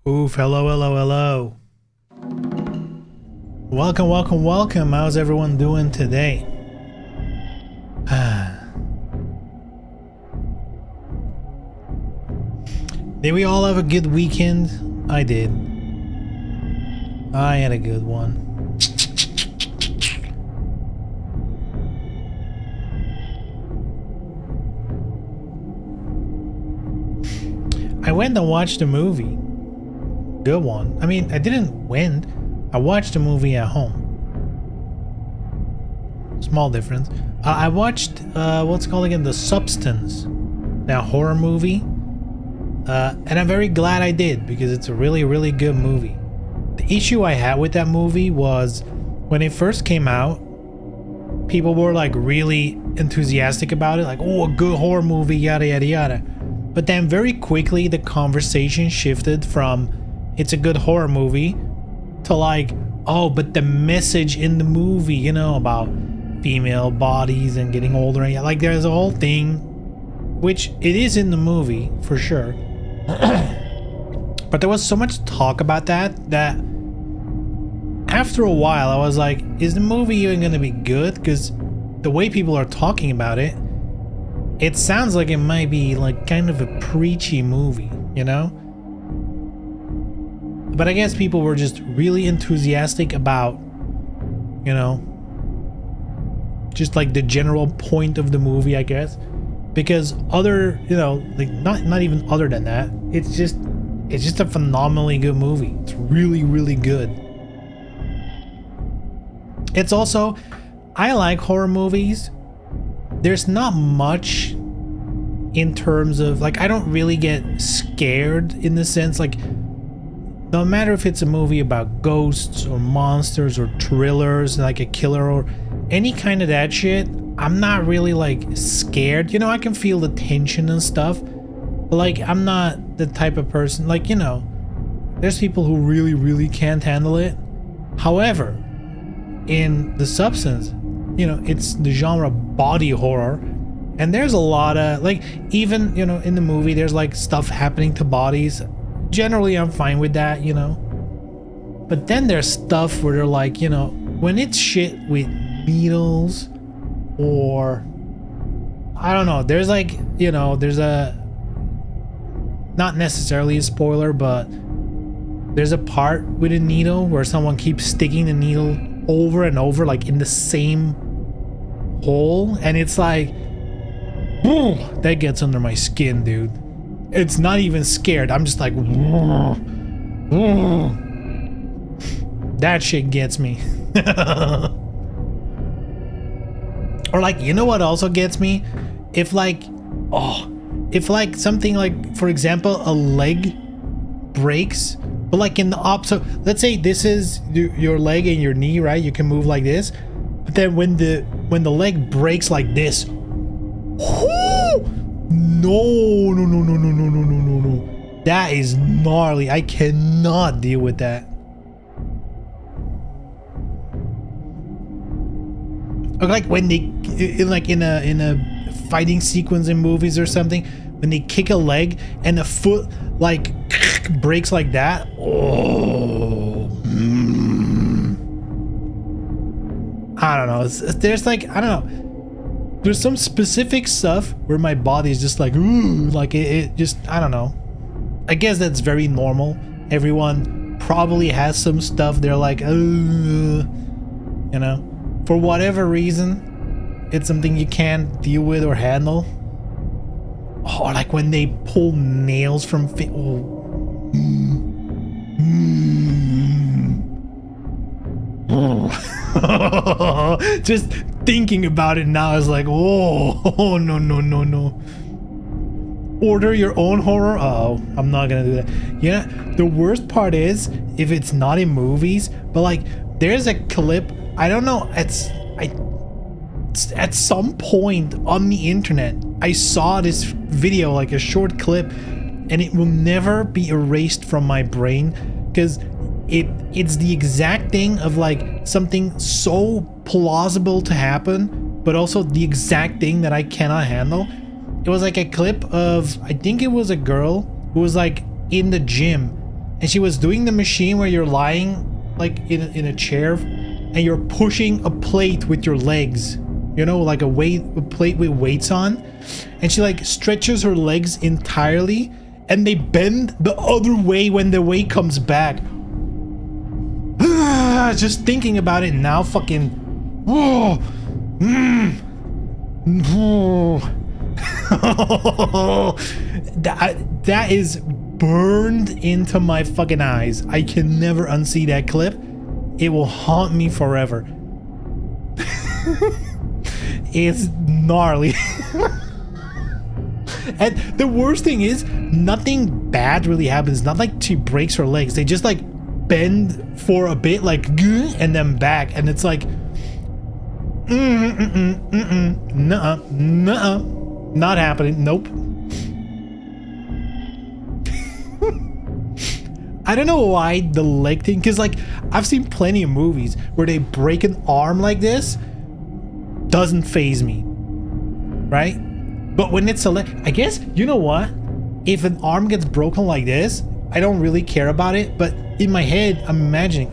Oof, hello, hello, hello. Welcome, welcome, welcome. How's everyone doing today? Did we all have a good weekend? I did. I had a good one. I went and watched a movie. Good one. I mean, I didn't went. I watched a movie at home. Small difference. I watched, what's it called again? The Substance. That horror movie. And I'm very glad I did, because it's a really, really good movie. The issue I had with that movie was when it first came out, people were like really enthusiastic about it. Like, oh, a good horror movie, yada, yada, yada. But then very quickly, the conversation shifted from it's a good horror movie to like, oh, but the message in the movie, you know, about female bodies and getting older. And like, there's a whole thing, which it is in the movie for sure. But there was so much talk about that after a while I was like, is the movie even gonna be good? Because the way people are talking about it, it sounds like it might be like kind of a preachy movie, you know? But I guess people were just really enthusiastic about, you know, just like the general point of the movie, I guess. Because other, you know, like not even other than that, it's just a phenomenally good movie. It's really, really good. It's also, I like horror movies. There's not much in terms of, like, I don't really get scared in the sense, like, no matter if it's a movie about ghosts or monsters or thrillers, like a killer or any kind of that shit, I'm not really like scared. You know, I can feel the tension and stuff, but like, I'm not the type of person, like, you know, there's people who really, really can't handle it. However, in The Substance, you know, it's the genre body horror, and there's a lot of, like, even, you know, in the movie, there's like stuff happening to bodies. Generally, I'm fine with that, you know. But then there's stuff where they're like, you know, when it's shit with needles, or I don't know, there's like, you know, there's a, not necessarily a spoiler, but there's a part with a needle where someone keeps sticking the needle over and over, like in the same hole, and it's like, boom, that gets under my skin, dude. It's not even scared, I'm just like, that shit gets me. Or like, you know what also gets me? If like, if like something like, for example, a leg breaks, but like in the opposite, let's say this is your leg and your knee, right? You can move like this, but then when the leg breaks like this, no, that is gnarly. I cannot deal with that. Or like when they, in a fighting sequence in movies or something, when they kick a leg and the foot like breaks like that. Oh, I don't know. There's like, I don't know. There's some specific stuff where my body is just like, ooh, like it just, I don't know. I guess that's very normal. Everyone probably has some stuff they're like, you know, for whatever reason, it's something you can't deal with or handle. Oh, like when they pull nails from just thinking about it now is like, oh, no. Order your own horror. Oh, I'm not gonna do that. Yeah, the worst part is if it's not in movies, but like there's a clip, I don't know, at some point on the internet I saw this video, like a short clip, and it will never be erased from my brain, because it's the exact thing of like something so plausible to happen, but also the exact thing that I cannot handle. It was like a clip of, I think it was a girl who was like in the gym, and she was doing the machine where you're lying like in a chair and you're pushing a plate with your legs, you know, like a plate with weights on, and she like stretches her legs entirely and they bend the other way when the weight comes back. Just thinking about it now, fucking that is burned into my fucking eyes. I can never unsee that clip. It will haunt me forever. It's gnarly. And the worst thing is, nothing bad really happens. It's not like she breaks her legs. They just like bend for a bit, like, and then back, and it's like, nuh-uh, not happening. Nope. I don't know why the leg thing, because like I've seen plenty of movies where they break an arm like this, doesn't faze me, right? But when it's a leg, I guess, you know what, if an arm gets broken like this, I don't really care about it. But in my head, I'm imagining,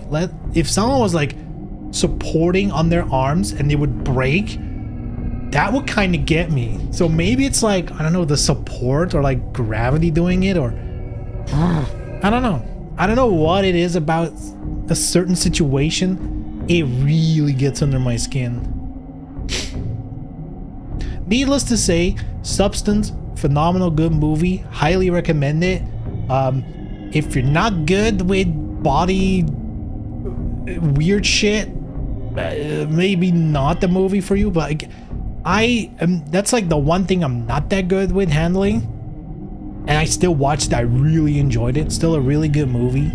if someone was like supporting on their arms and they would break, that would kind of get me. So maybe it's like, I don't know, the support or like gravity doing it, or I don't know. I don't know what it is about a certain situation. It really gets under my skin. Needless to say, Substance, phenomenal good movie. Highly recommend it. If you're not good with body weird shit, maybe not the movie for you. But that's like the one thing I'm not that good with handling. And I still watched it. I really enjoyed it. Still a really good movie.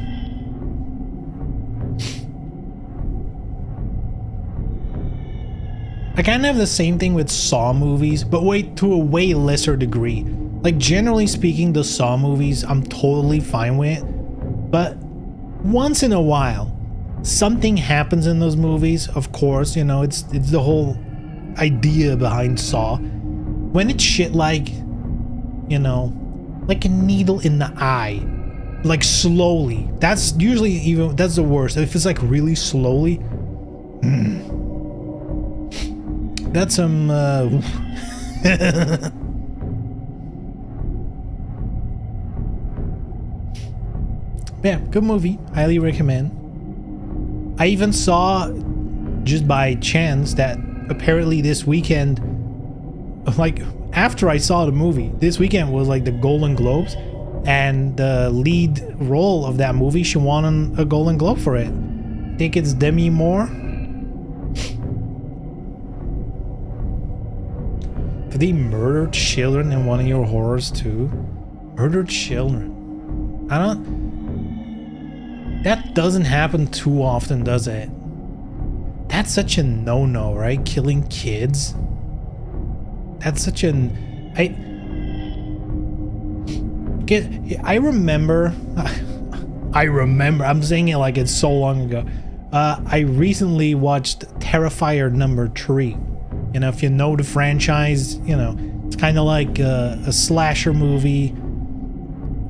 I kind of have the same thing with Saw movies, but to a way lesser degree. Like, generally speaking, the Saw movies I'm totally fine with. But once in a while, something happens in those movies. Of course, you know, it's the whole idea behind Saw. When it's shit like, you know, like a needle in the eye, like slowly, that's usually that's the worst. If it's like really slowly, that's some yeah, good movie, highly recommend. I even saw, just by chance, that apparently this weekend, like after I saw the movie, this weekend was like the Golden Globes, and the lead role of that movie, she won a Golden Globe for it. I think it's Demi Moore. Did they murder children in one of your horrors too? Murdered children. That doesn't happen too often, does it? That's such a no-no, right? Killing kids. That's such an... I remember... I'm saying it like it's so long ago. I recently watched Terrifier #3. You know, if you know the franchise, you know, it's kind of like a slasher movie.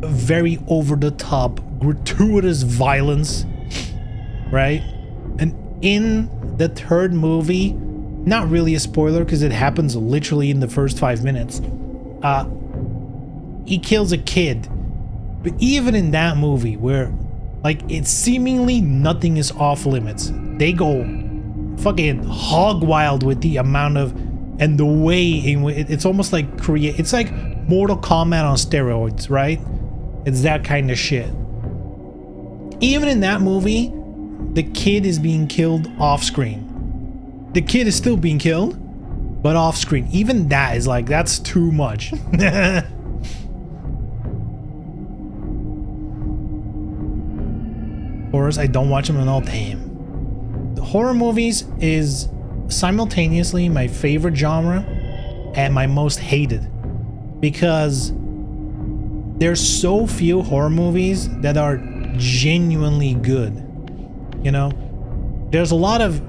Very over-the-top, gratuitous violence, right? And in the third movie, not really a spoiler because it happens literally in the first 5 minutes, he kills a kid. But even in that movie, where like it's seemingly nothing is off limits, they go fucking hog wild with the amount of and the way in which it's almost like it's like Mortal Kombat on steroids, right? It's that kind of shit. Even in that movie, the kid is being killed off screen. The kid is still being killed, but off screen. Even that is like, that's too much. Horrors, I don't watch them at all. Damn. The horror movies is simultaneously my favorite genre and my most hated, because there's so few horror movies that are genuinely good. You know, there's a lot of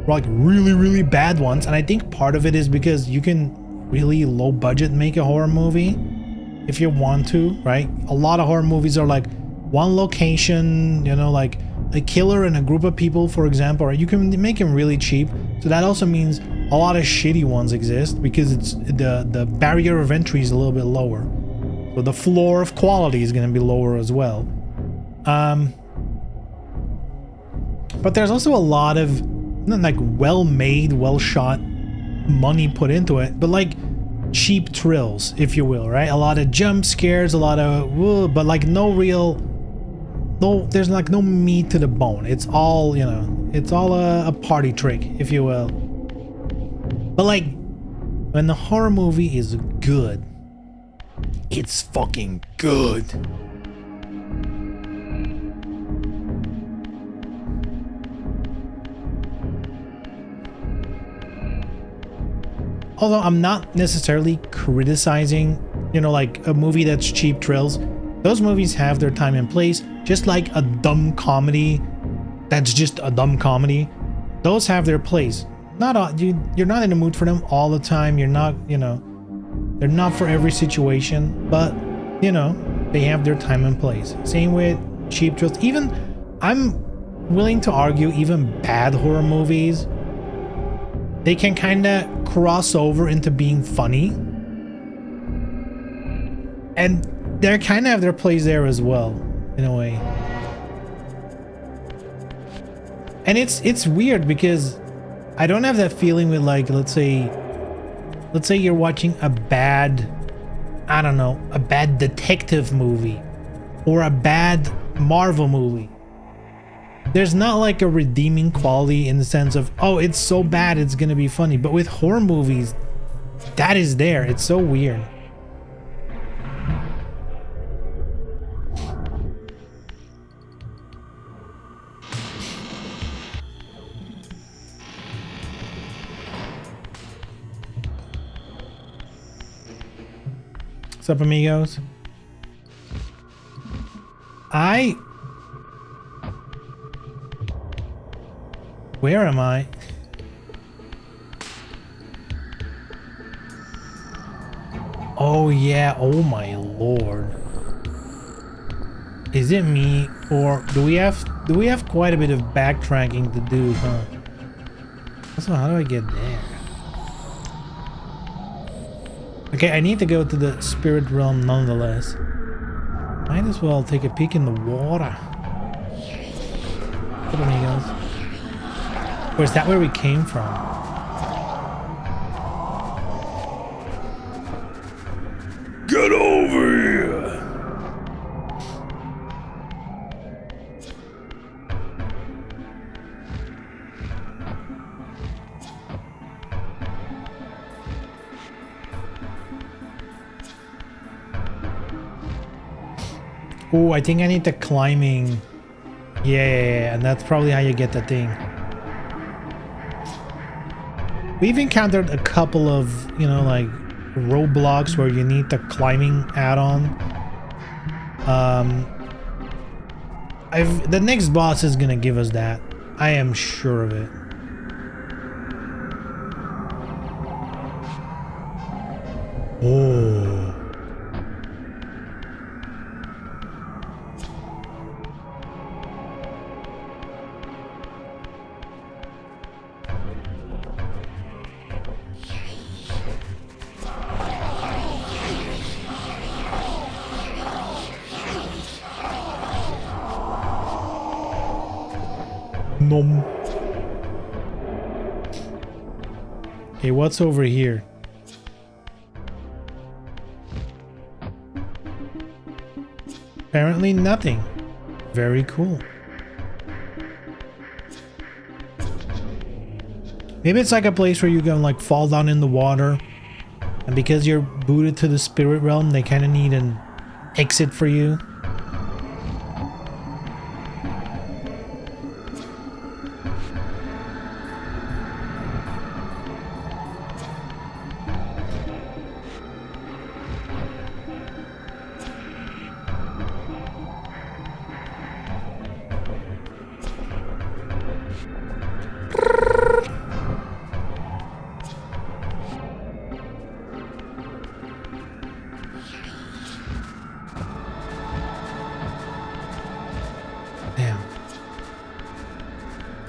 like really bad ones, and I think part of it is because you can really low budget make a horror movie if you want to, right? A lot of horror movies are like one location, you know, like a killer and a group of people, for example, or you can make them really cheap. So that also means a lot of shitty ones exist because it's the barrier of entry is a little bit lower. So the floor of quality is going to be lower as well. But there's also a lot of like well-made, well-shot money put into it, but like cheap thrills, if you will, right? A lot of jump scares, a lot of but like there's like no meat to the bone. It's all, you know, it's all a party trick, if you will. But like when the horror movie is good, it's fucking good. Although I'm not necessarily criticizing, you know, like a movie that's cheap thrills. Those movies have their time and place, just like a dumb comedy that's just a dumb comedy. Those have their place. You're not in the mood for them all the time. You're not, you know, they're not for every situation, but, you know, they have their time and place. Same with cheap thrills. Even, I'm willing to argue, even bad horror movies, they can kind of cross over into being funny, and they kind of have their place there as well, in a way. And it's weird because I don't have that feeling with, like, let's say you're watching a bad, I don't know, a bad detective movie or a bad Marvel movie. There's not like a redeeming quality in the sense of, oh, it's so bad it's gonna be funny. But with horror movies, that is there. It's so weird. What's up, amigos? Where am I? Oh yeah, oh my lord. Is it me, or do we have quite a bit of backtracking to do, huh? So how do I get there? Okay, I need to go to the spirit realm nonetheless. Might as well take a peek in the water. What amigos? Or is that where we came from? Get over here! Oh, I think I need the climbing. Yeah, and that's probably how you get the thing. We've encountered a couple of, you know, like roadblocks where you need the climbing add-on. The next boss is gonna give us that. I am sure of it. Oh. Nom. Okay, what's over here? Apparently nothing. Very cool. Maybe it's like a place where you can like fall down in the water, and because you're booted to the spirit realm, they kind of need an exit for you.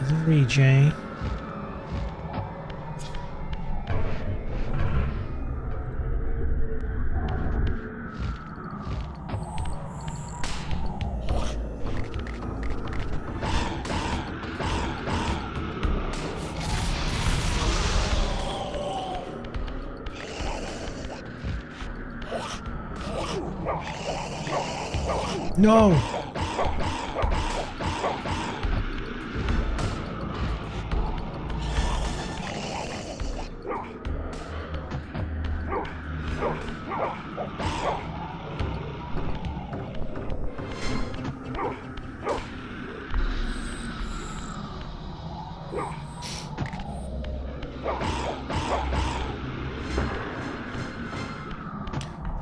Doesn't reach, eh? No!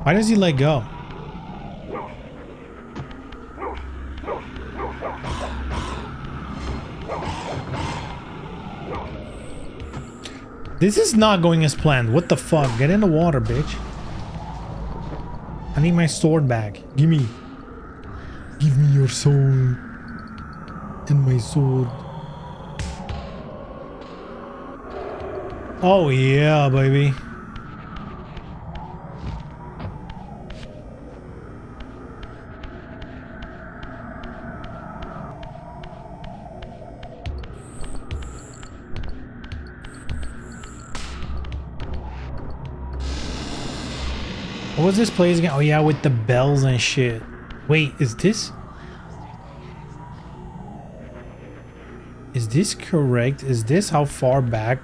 Why does he let go? This is not going as planned. What the fuck? Get in the water, bitch. I need my sword back. Give me your soul. And my sword. Oh yeah, baby. What was this place again? Oh yeah, with the bells and shit. Wait, is this correct? Is this how far back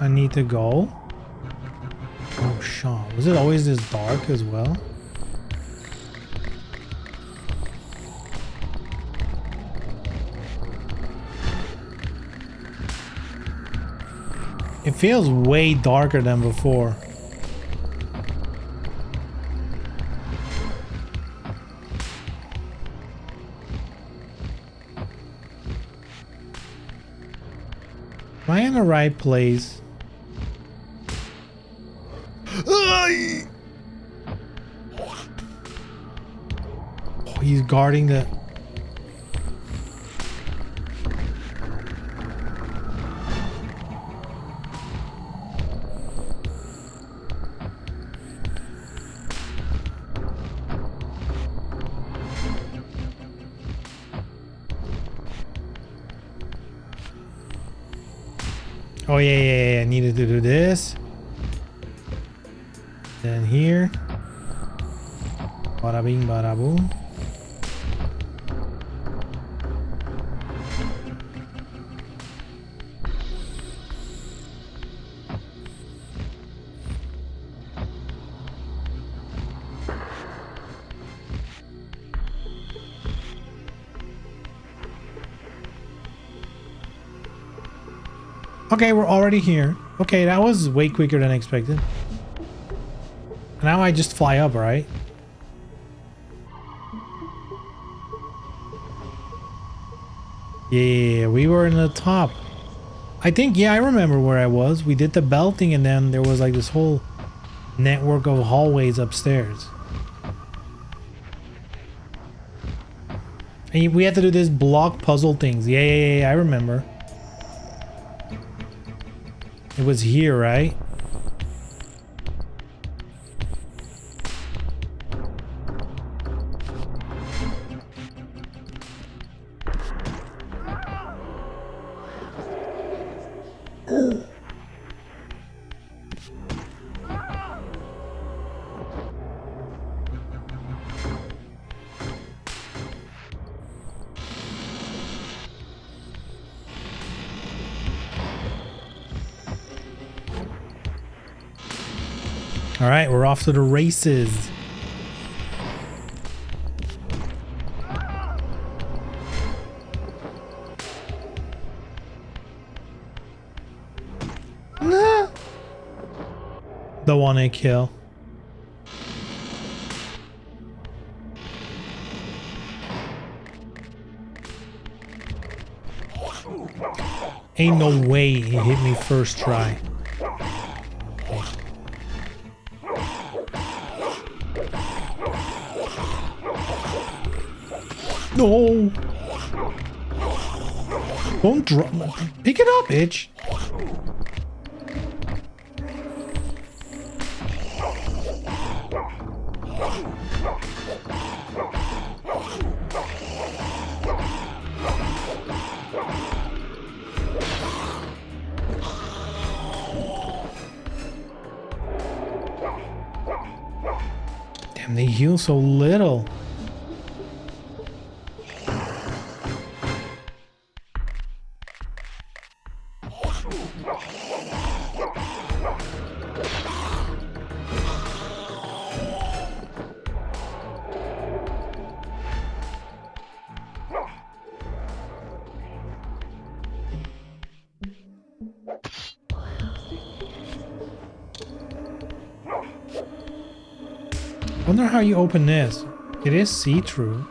I need to go? Oh, Sean. Was it always this dark as well? It feels way darker than before. Am I in the right place? Oh, he's guarding the... Oh yeah, I needed to do this. Then here. Bada bing, bada boom. Okay, we're already here. Okay, that was way quicker than expected. Now I just fly up, right? Yeah, we were in the top. I think, yeah, I remember where I was. We did the bell thing and then there was like this whole network of hallways upstairs. And we had to do this block puzzle things. Yeah, I remember. It was here, right? All right, we're off to the races. Nah. The one I kill. Ain't no way he hit me first try. No. Don't drop. Pick it up, bitch. Damn, they heal so little. Wonder how you open this. It is see-through.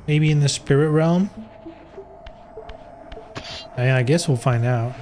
Maybe in the spirit realm? I guess we'll find out.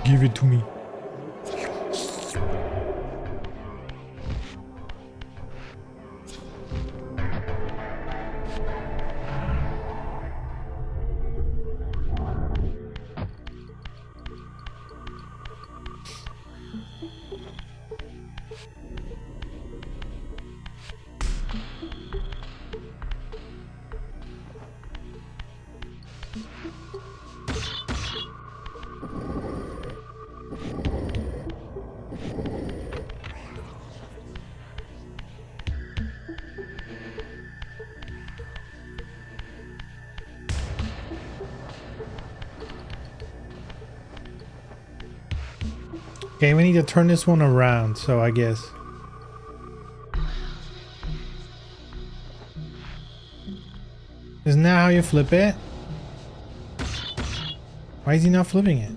Give it to me. Okay, we need to turn this one around, so I guess. Isn't that how you flip it? Why is he not flipping it?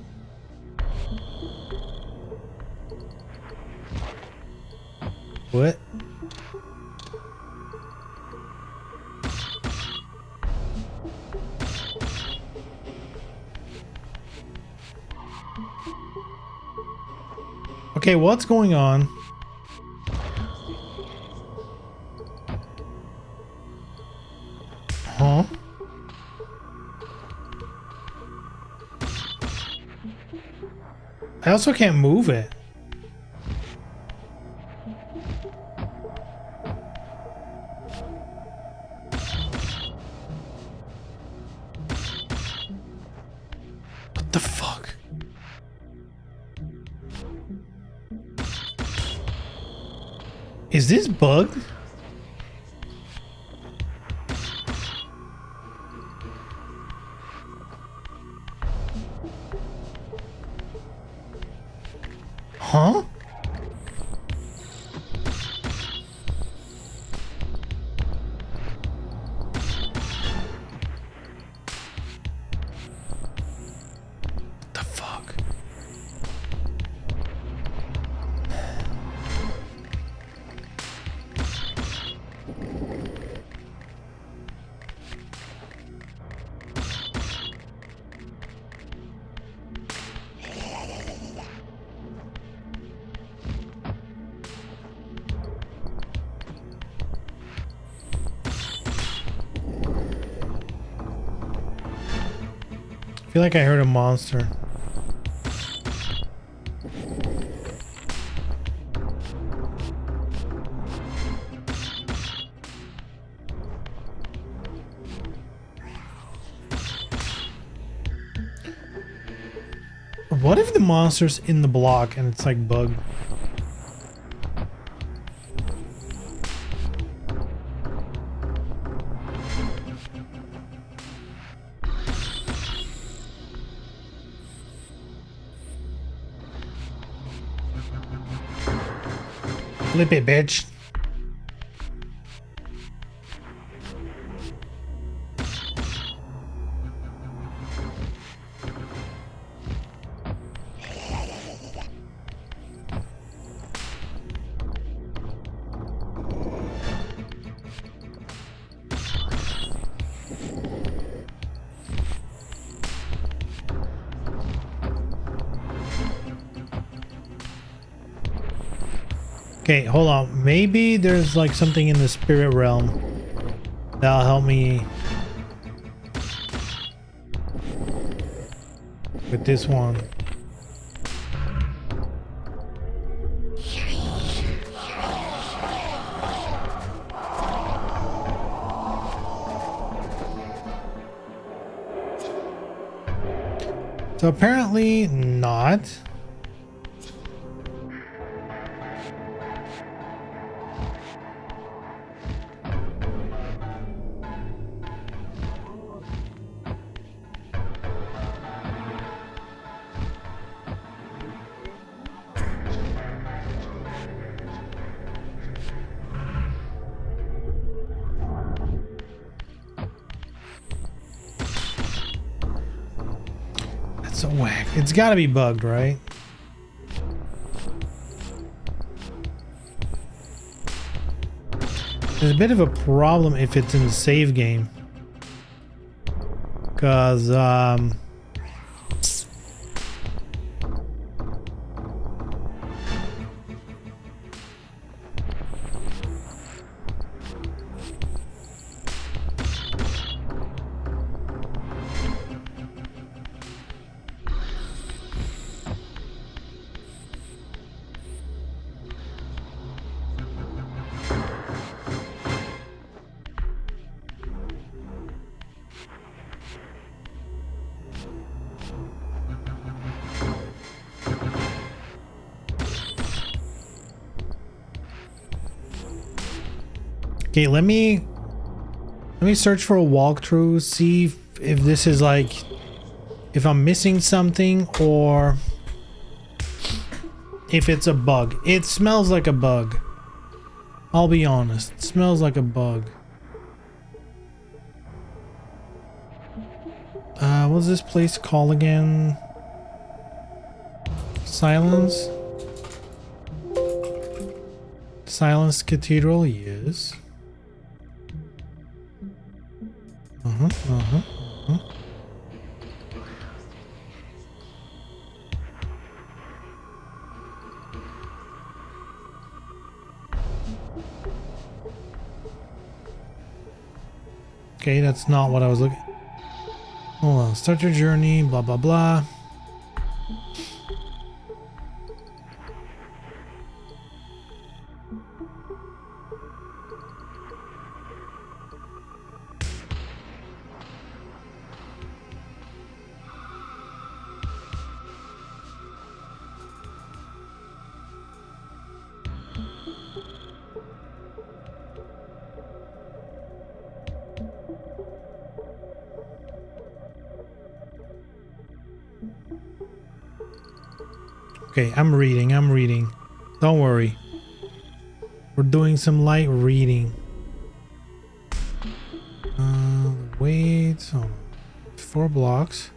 What? Okay, what's going on? Huh? I also can't move it. What the fuck? Is this bugged? Huh? What the fuck? I feel like I heard a monster. What if the monster's in the block and it's like bugged? Flip it, bitch. Okay, hold on. Maybe there's like something in the spirit realm that'll help me with this one. So apparently not. So whack. It's gotta be bugged, right? There's a bit of a problem if it's in the save game. Cause okay, let me search for a walkthrough, see if this is like, if I'm missing something or if it's a bug. It smells like a bug. I'll be honest. It smells like a bug. What's this place called again? Silence? Silence Cathedral, yes. Okay, that's not what I was looking. Hold on, start your journey, blah blah blah. Okay, I'm reading. Don't worry. We're doing some light reading. Wait. Oh, 4 blocks.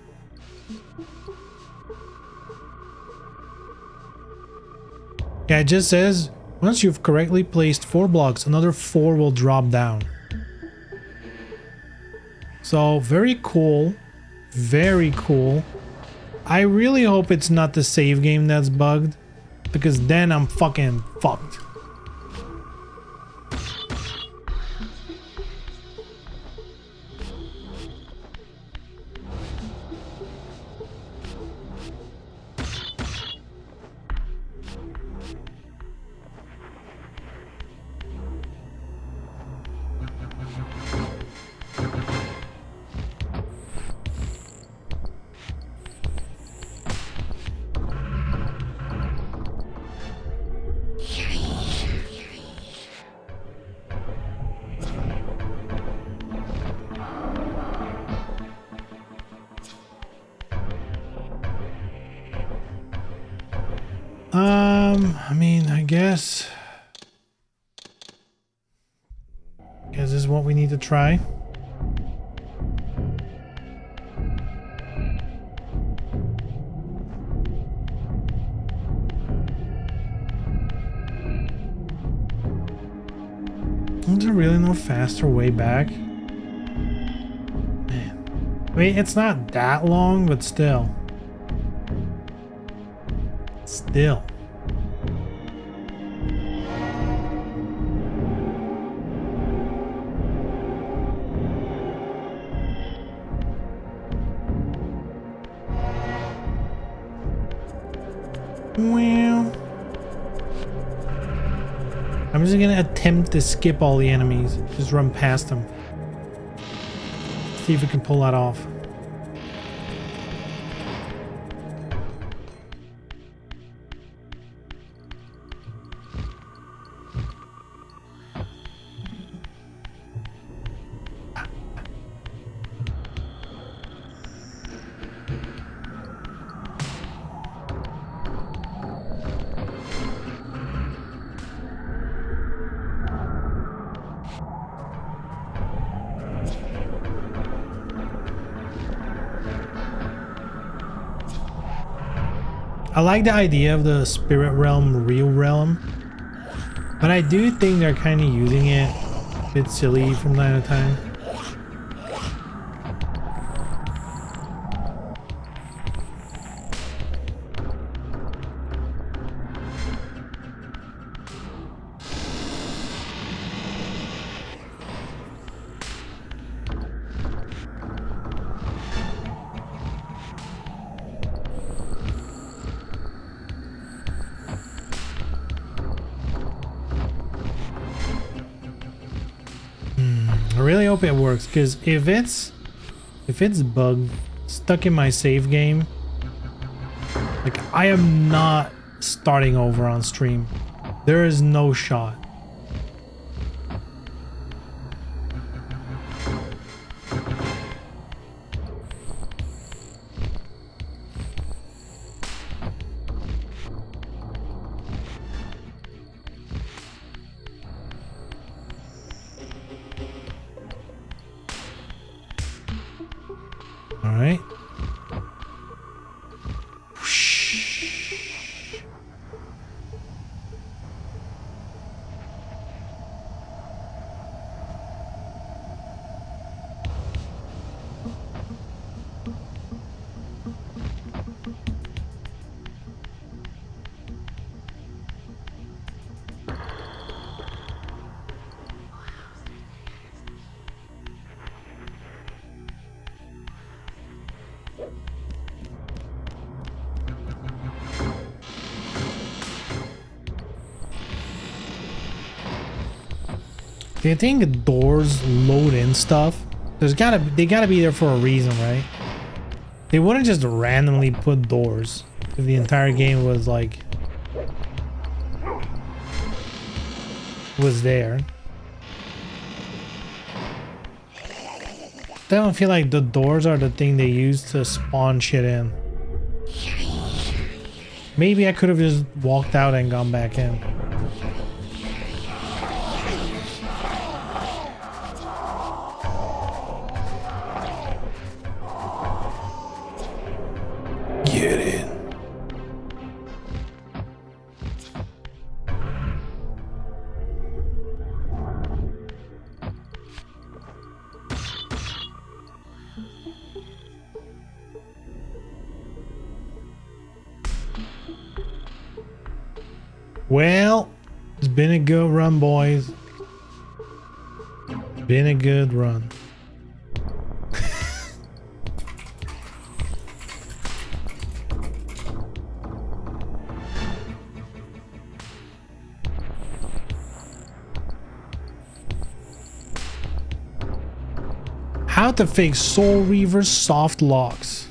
Yeah, it just says, once you've correctly placed 4 blocks, another 4 will drop down. So, very cool. Very cool. I really hope it's not the save game that's bugged, because then I'm fucking fucked. I mean, I guess this is what we need to try. Is there really no faster way back? Man. I mean, it's not that long, but still. Well, I'm just gonna attempt to skip all the enemies. Just run past them. See if we can pull that off. I like the idea of the spirit realm, real realm, but I do think they're kind of using it a bit silly from time to time. I really hope it works, because if it's bugged, stuck in my save game, like, I am not starting over on stream. There is no shot. All right. Do you think doors load in stuff? They gotta be there for a reason, right? They wouldn't just randomly put doors if the entire game was like there. I don't feel like the doors are the thing they use to spawn shit in. Maybe I could have just walked out and gone back in. Get in. Well, it's been a good run, boys. Been a good run. How to fix Soul Reaver's soft locks.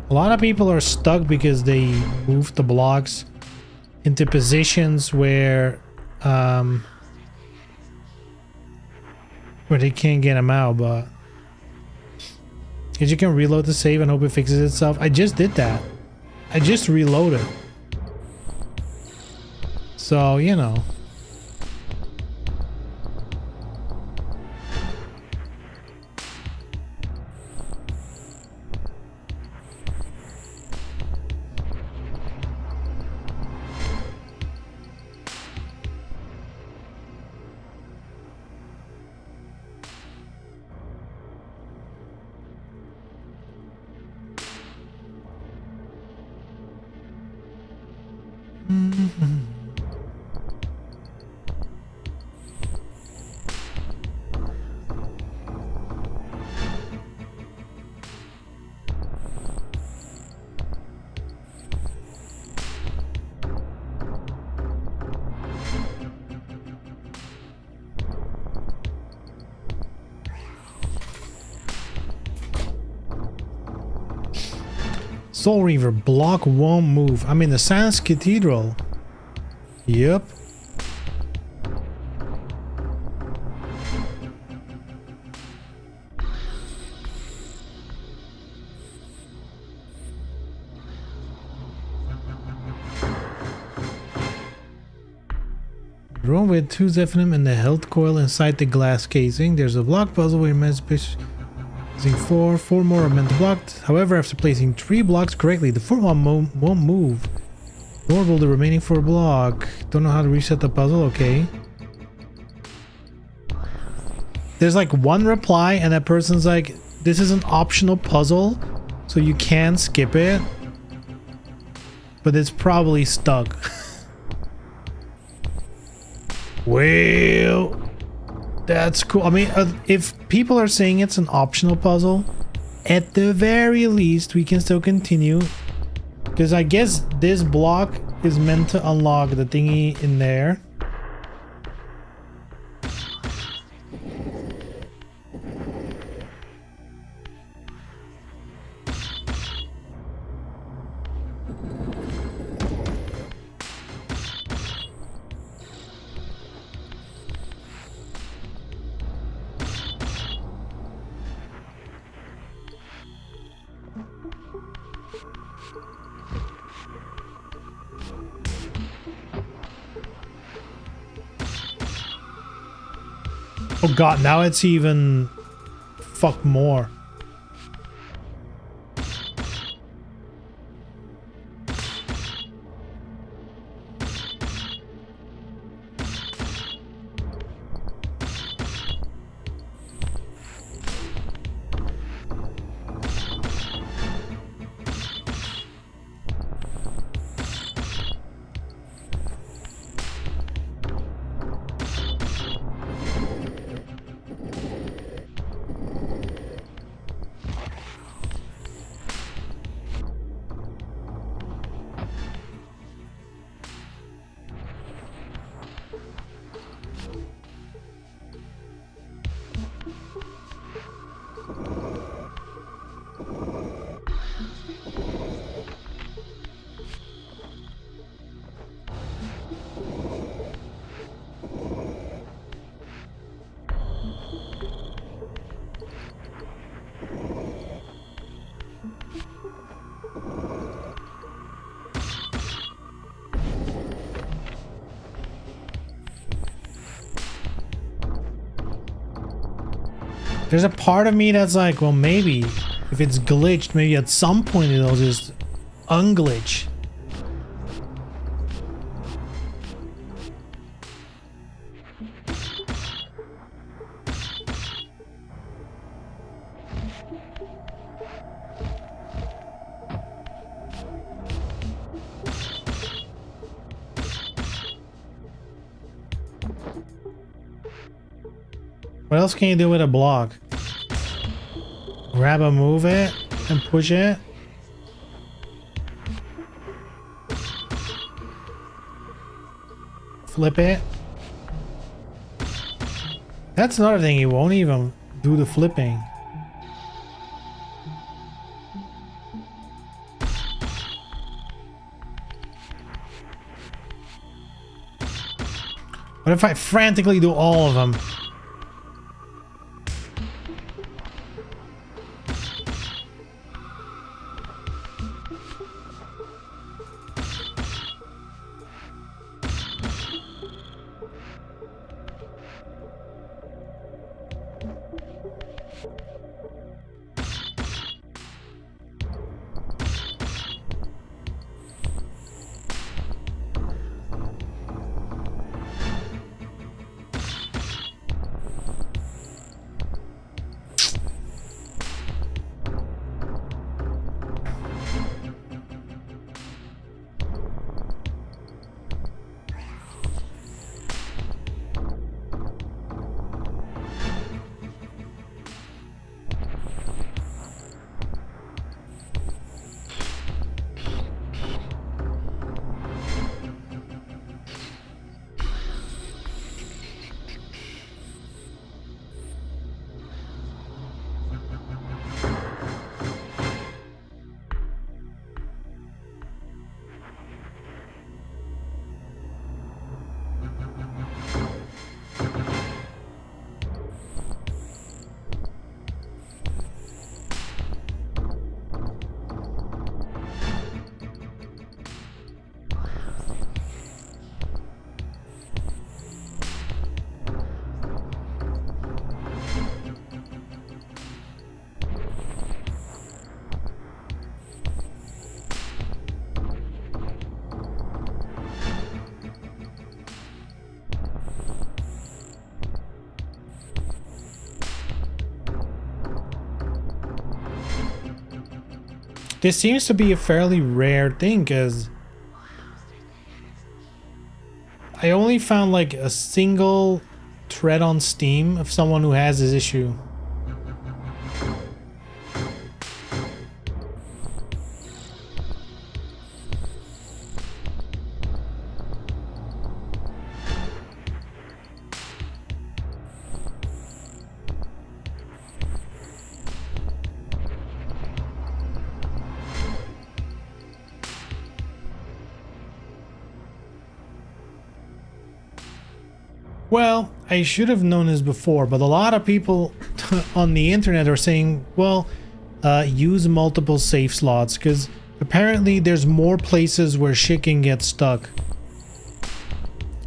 A lot of people are stuck because they moved the blocks into positions where they can't get them out, but Because you can reload the save and hope it fixes itself. I just did that. I just reloaded. So, you know. Soul Reaver, block won't move. I'm in the Science Cathedral. Yep. Room with 2 Zephyrim and the health coil inside the glass casing. There's a block puzzle where you're meant to push. Four more are meant to block. However, after placing 3 blocks correctly, the 4th one won't move. Nor will the remaining 4 block. Don't know how to reset the puzzle. Okay. There's like one reply and that person's like, this is an optional puzzle, so you can skip it. But it's probably stuck. Well, that's cool. I mean, if people are saying it's an optional puzzle, at the very least, we can still continue. Because I guess this block is meant to unlock the thingy in there. Oh god, now it's even fuck more. There's a part of me that's like, well, maybe if it's glitched, maybe at some point it'll just unglitch. What else can you do with a block? Grab and move it and push it. Flip it. That's another thing, you won't even do the flipping. What if I frantically do all of them? This seems to be a fairly rare thing, because I only found like a single thread on Steam of someone who has this issue. Well, I should have known this before, but a lot of people on the internet are saying, well, use multiple save slots, because apparently there's more places where shit can get stuck.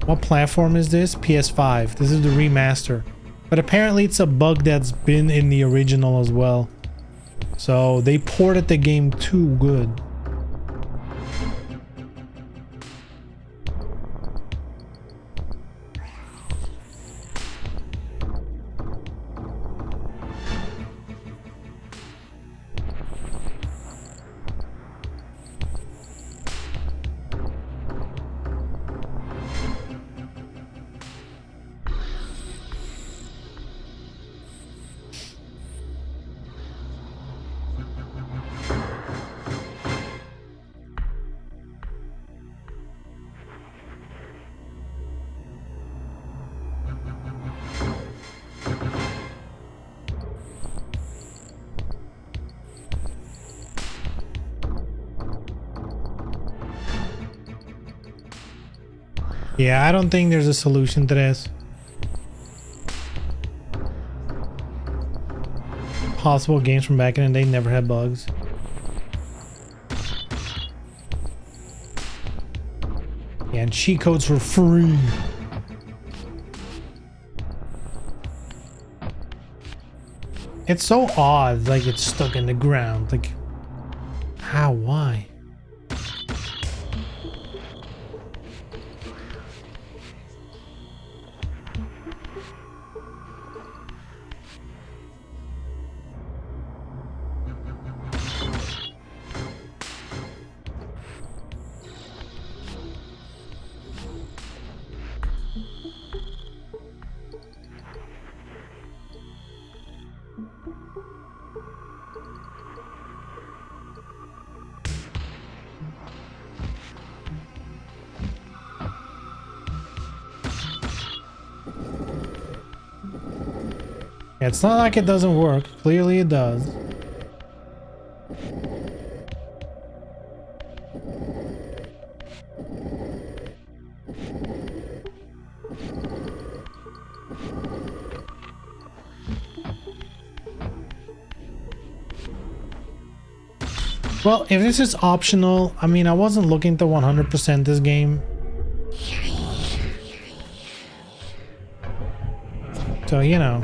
What platform is this? PS5. This is the remaster. But apparently it's a bug that's been in the original as well. So they ported the game too good. Yeah, I don't think there's a solution to this. Possible games from back in the day never had bugs. Yeah, and cheat codes for free. It's so odd, like it's stuck in the ground. Like, how? Why? It's not like it doesn't work. Clearly it does. Well, if this is optional, I mean, I wasn't looking to 100% this game. So, you know.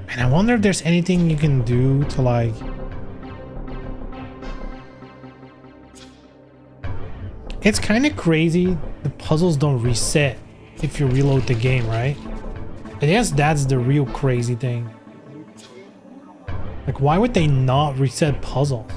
And I wonder if there's anything you can do to like... It's kind of crazy the puzzles don't reset if you reload the game, right? I guess that's the real crazy thing. Like, why would they not reset puzzles?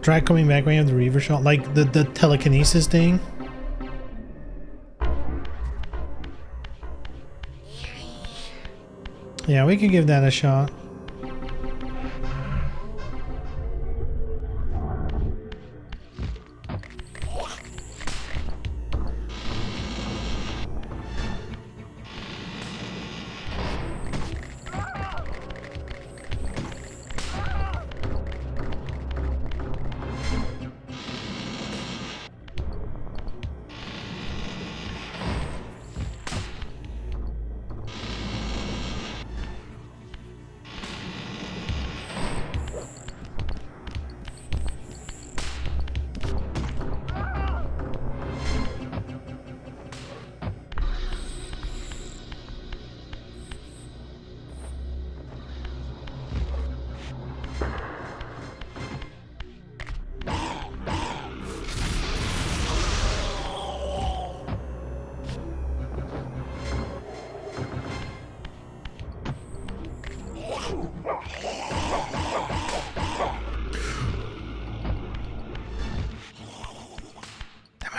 Try coming back when you have the Reaver shot, like the telekinesis thing. Yeah, we could give that a shot.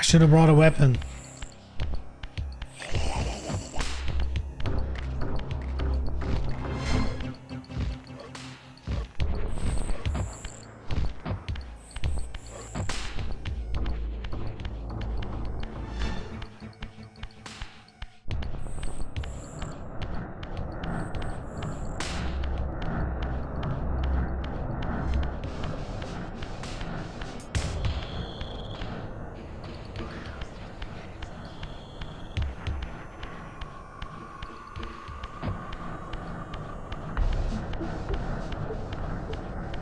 should have brought a weapon.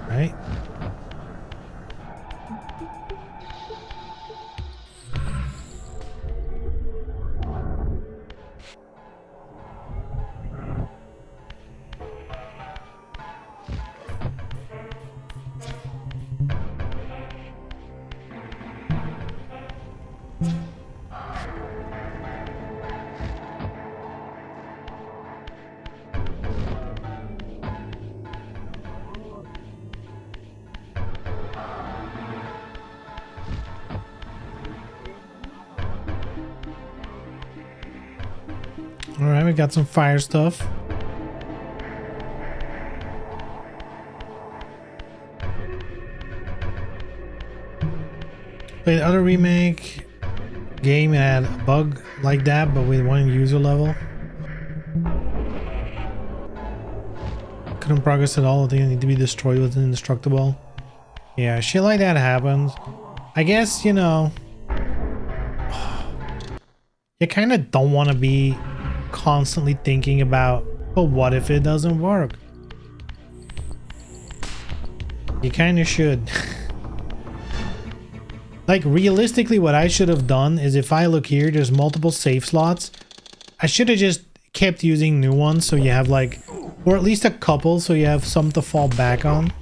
Right. All right, we got some fire stuff. Played other remake game had a bug like that, but with one user level. Couldn't progress at all. They need to be destroyed with indestructible. Yeah, shit like that happens. I guess, you know, you kind of don't want to be constantly thinking about, but what if it doesn't work? You kind of should. Like, realistically, what I should have done is, if I look here, there's multiple save slots. I should have just kept using new ones, so you have like, or at least a couple, so you have some to fall back on.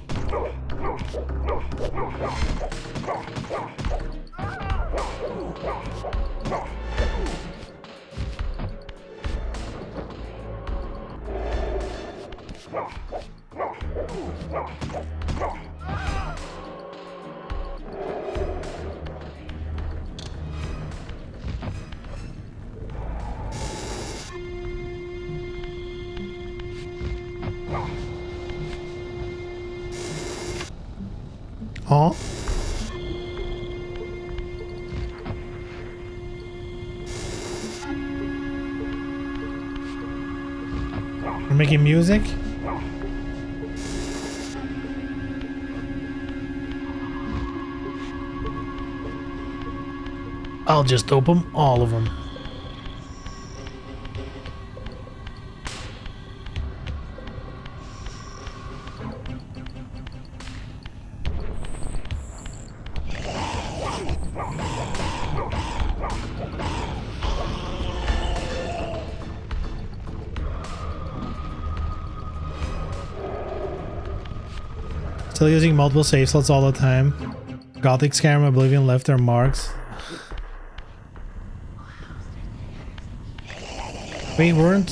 Huh? We're making music? I'll just open all of them. Still using multiple save slots all the time. Gothic, Skyrim, Oblivion left their marks. Wait, weren't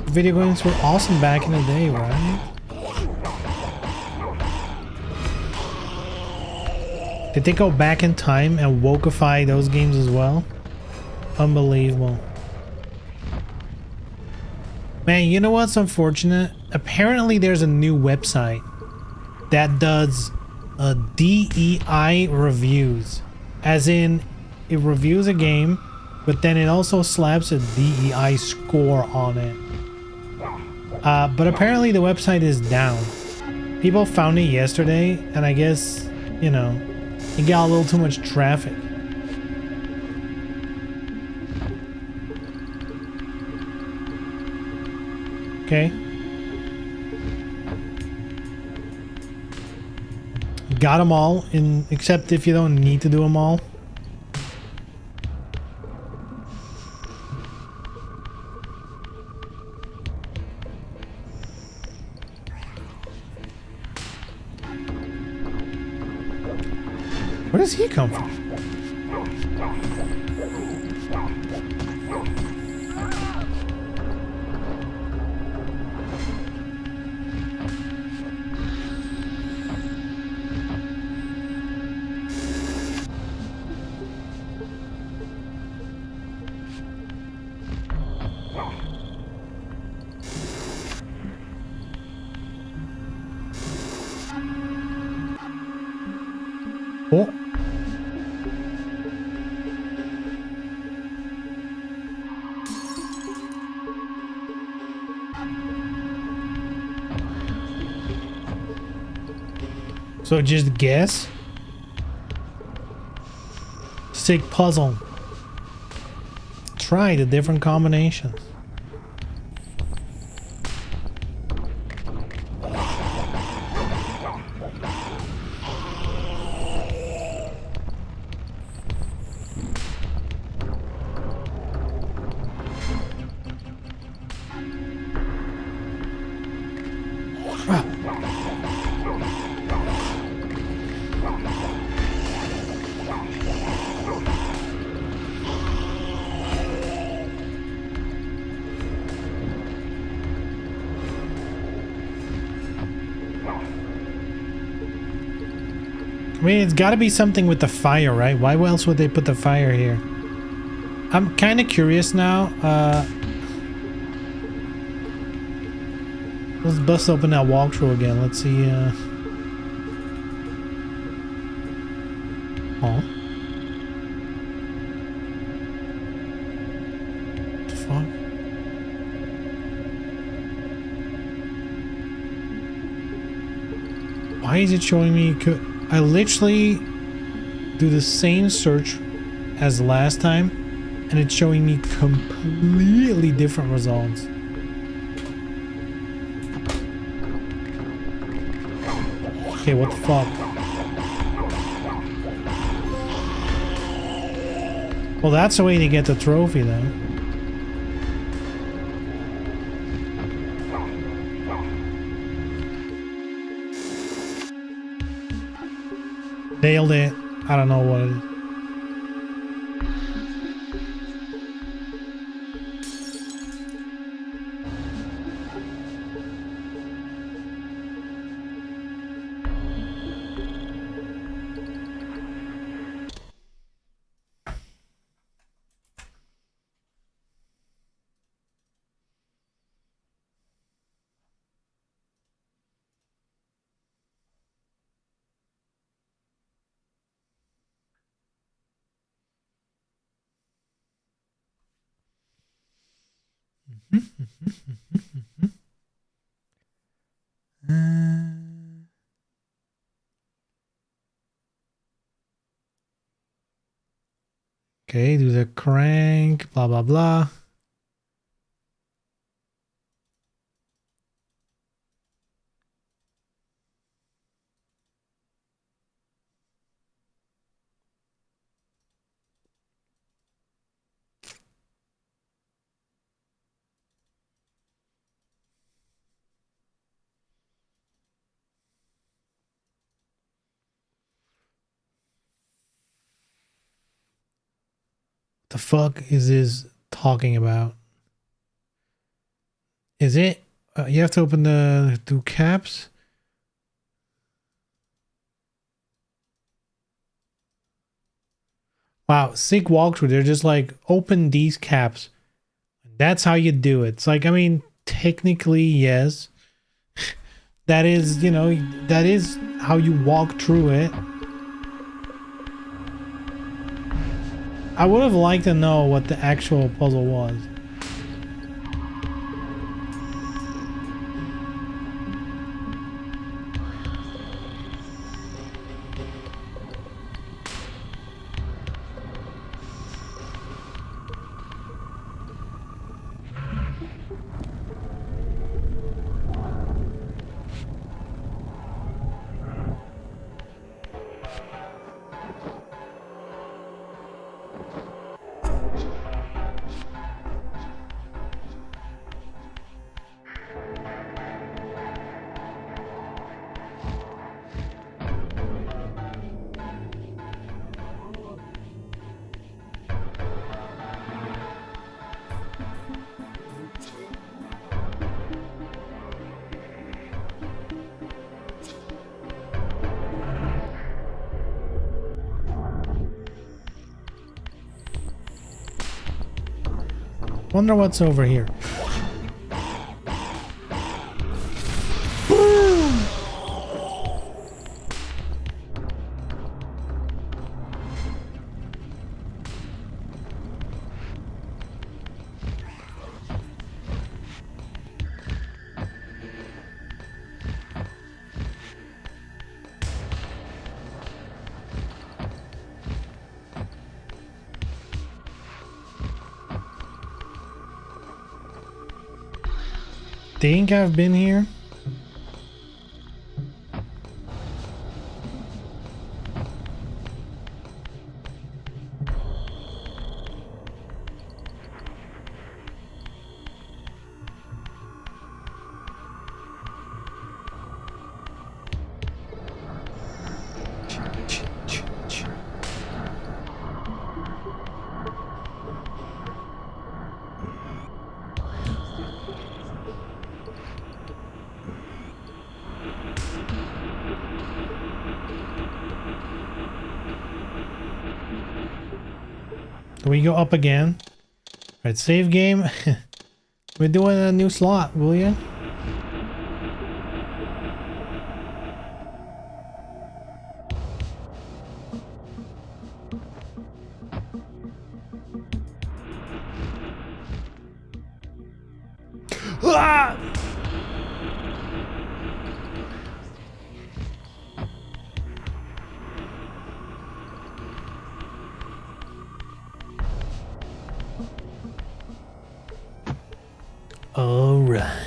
video games were awesome back in the day, right? Did they go back in time and wokeify those games as well? Unbelievable. Man, you know what's unfortunate? Apparently there's a new website that does DEI reviews. As in, it reviews a game, but then it also slaps a DEI score on it. But apparently the website is down. People found it yesterday, and I guess, you know, it got a little too much traffic. Okay. Got them all, except if you don't need to do them all. Where does he come from? Oh. So just guess. Sick puzzle. Try the different combinations. I mean, it's got to be something with the fire, right? Why else would they put the fire here? I'm kind of curious now. Let's bust open that walkthrough again. Let's see. Oh. What the fuck? Why is it showing me? I literally do the same search as last time, and it's showing me completely different results. Okay, what the fuck? Well, that's the way to get the trophy, then. Nailed it. I don't know what it is. Okay, do the crank, blah, blah, blah. The fuck is this talking about? Is it? You have to open the two caps. Wow, sick walkthrough. They're just like, open these caps. That's how you do it. It's like, I mean, technically, yes. That is, you know, that is how you walk through it. I would have liked to know what the actual puzzle was. Wonder what's over here. Think I've been here? Do we go up again? Alright, save game. We're doing a new slot, will you? Ah! All right.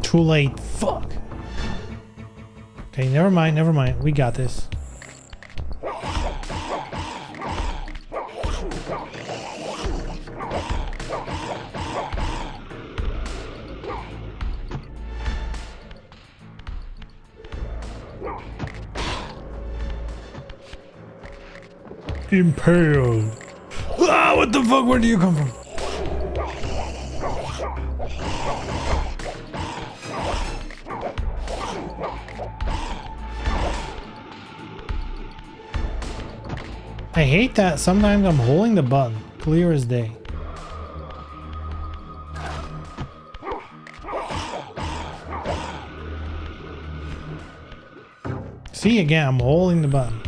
Too late. Fuck. Okay, never mind, never mind. We got this. Impaled. Ah, what the fuck? Where do you come from? I hate that sometimes I'm holding the button, clear as day. See, again, I'm holding the button.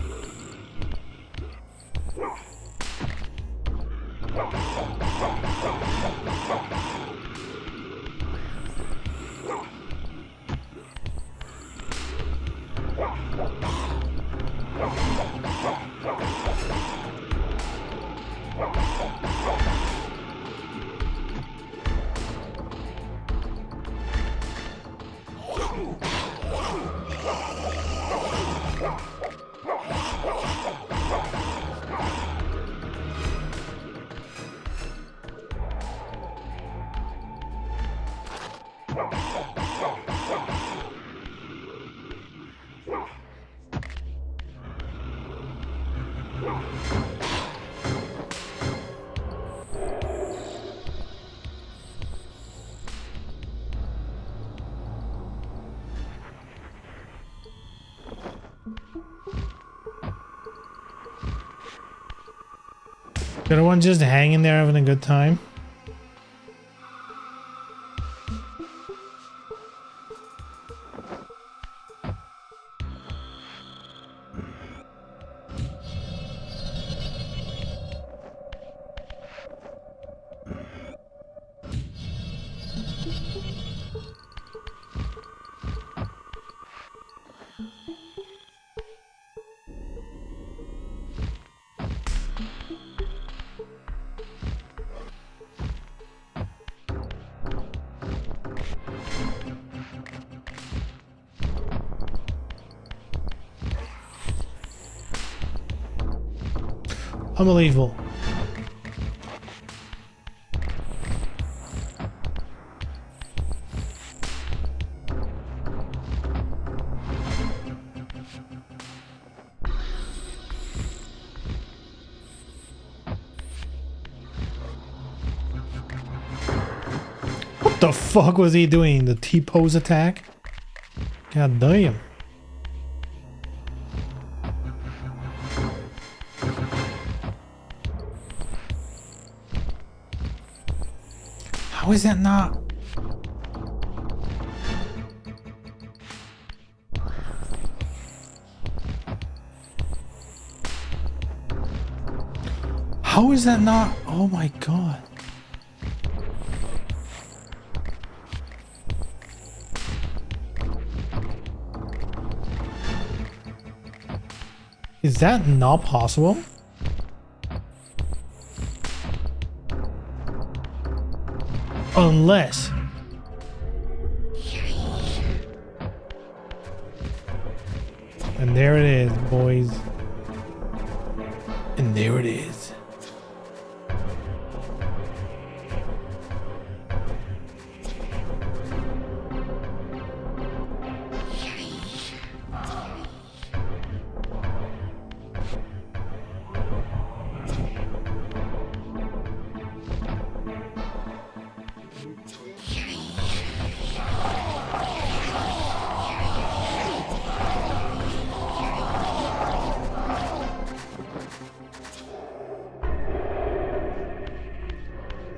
Everyone just hanging there having a good time. Unbelievable. What the fuck was he doing? The T-pose attack? God damn. How is that not? How is that not? Oh my god. Is that not possible? Unless... And there it is, boys. And there it is.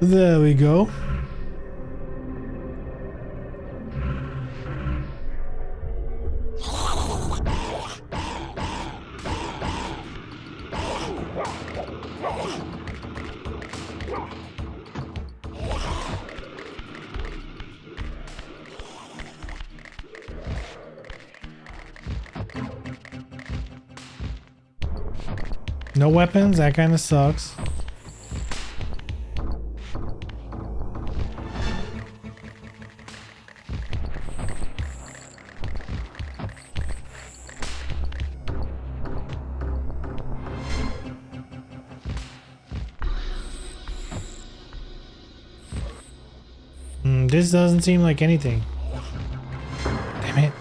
There we go. No weapons? That kind of sucks. This doesn't seem like anything. Damn it.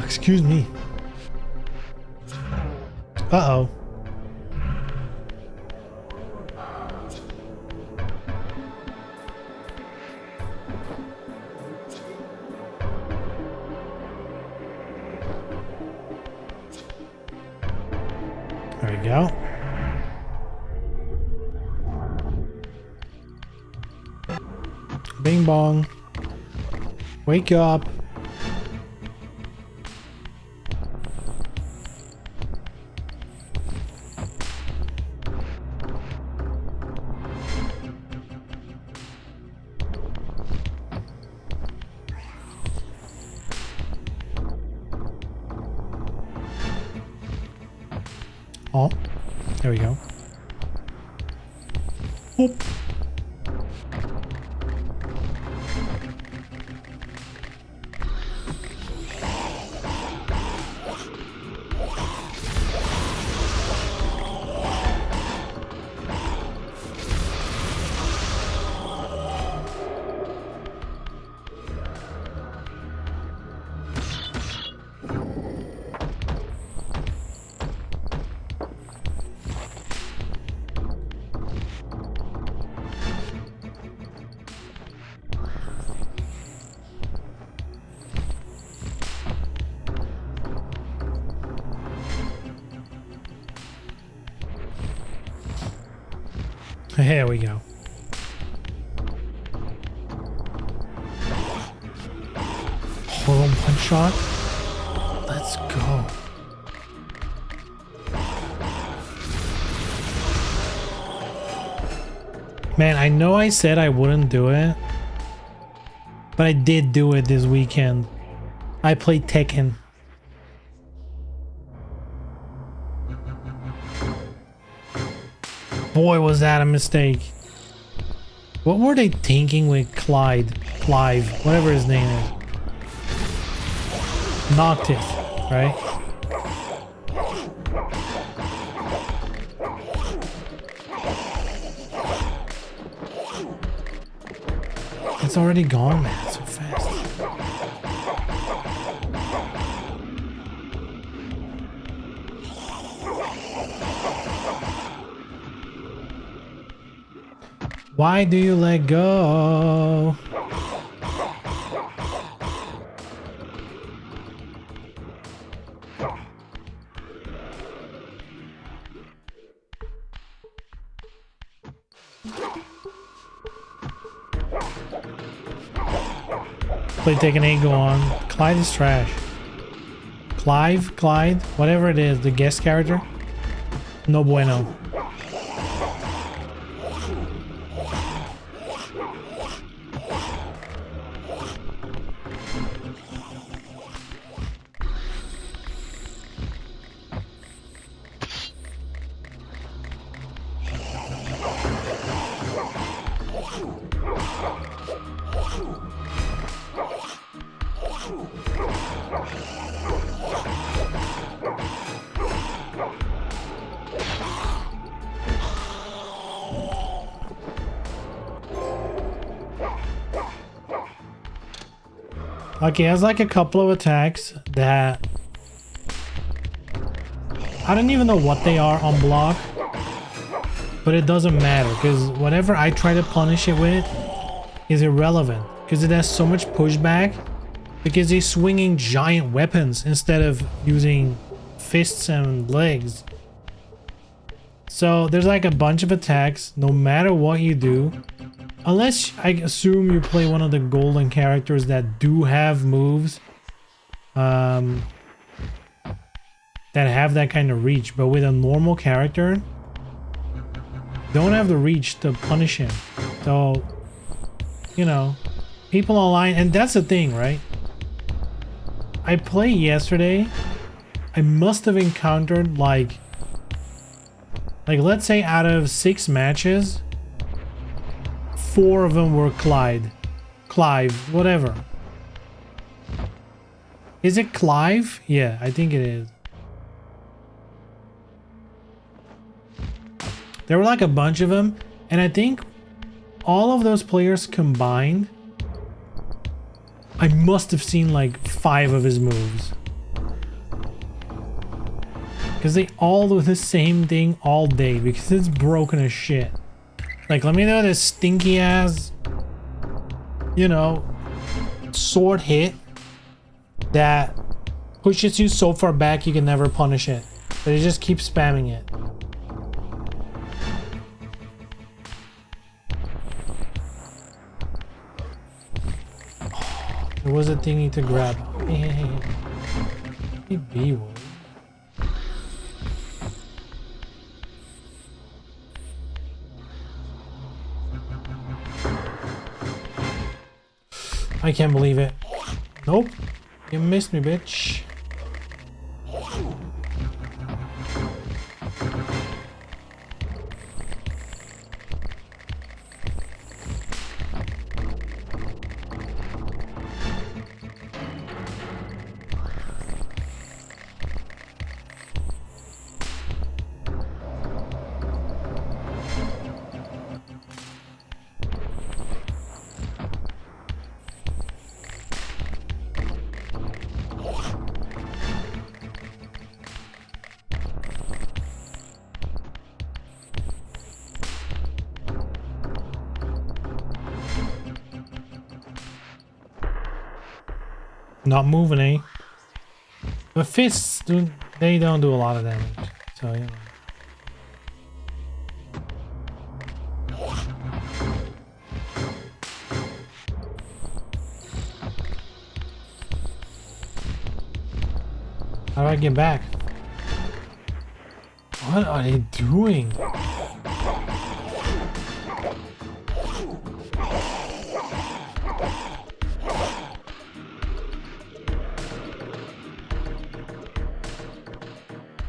Excuse me. Uh-oh. There we go. Bing bong. Wake up. Oh, there we go. Oop. Here we go. Hold on, one shot. Let's go. Man, I know I said I wouldn't do it, but I did do it this weekend. I played Tekken. Boy, was that a mistake. What were they thinking with Clive, whatever his name is? Noctis, right? It's already gone, man, so fast. Why do you let go? Play Taking 8, go on. Clyde is trash. Clyde, whatever it is, the guest character. No bueno. Okay, he has like a couple of attacks that I don't even know what they are on block, but it doesn't matter because whatever I try to punish it with is irrelevant because it has so much pushback because he's swinging giant weapons instead of using fists and legs. So there's like a bunch of attacks no matter what you do. Unless I assume you play one of the golden characters that do have moves that have that kind of reach, but with a normal character, don't have the reach to punish him. So, you know, people online, and that's the thing, right? I played yesterday, I must have encountered like let's say out of 6 matches, 4 of them were Clive, whatever. Is it Clive? Yeah, I think it is. There were like a bunch of them, and I think all of those players combined, I must have seen like 5 of his moves. Because they all do the same thing all day, because it's broken as shit. Like, let me know this stinky ass, you know, sword hit that pushes you so far back you can never punish it. But it just keeps spamming it. Oh, there was a thingy to grab. Hey, B-word. I can't believe it. Nope. You missed me, bitch. Not moving, eh? But fists, they don't do a lot of damage. So, you know. How do I get back? What are they doing?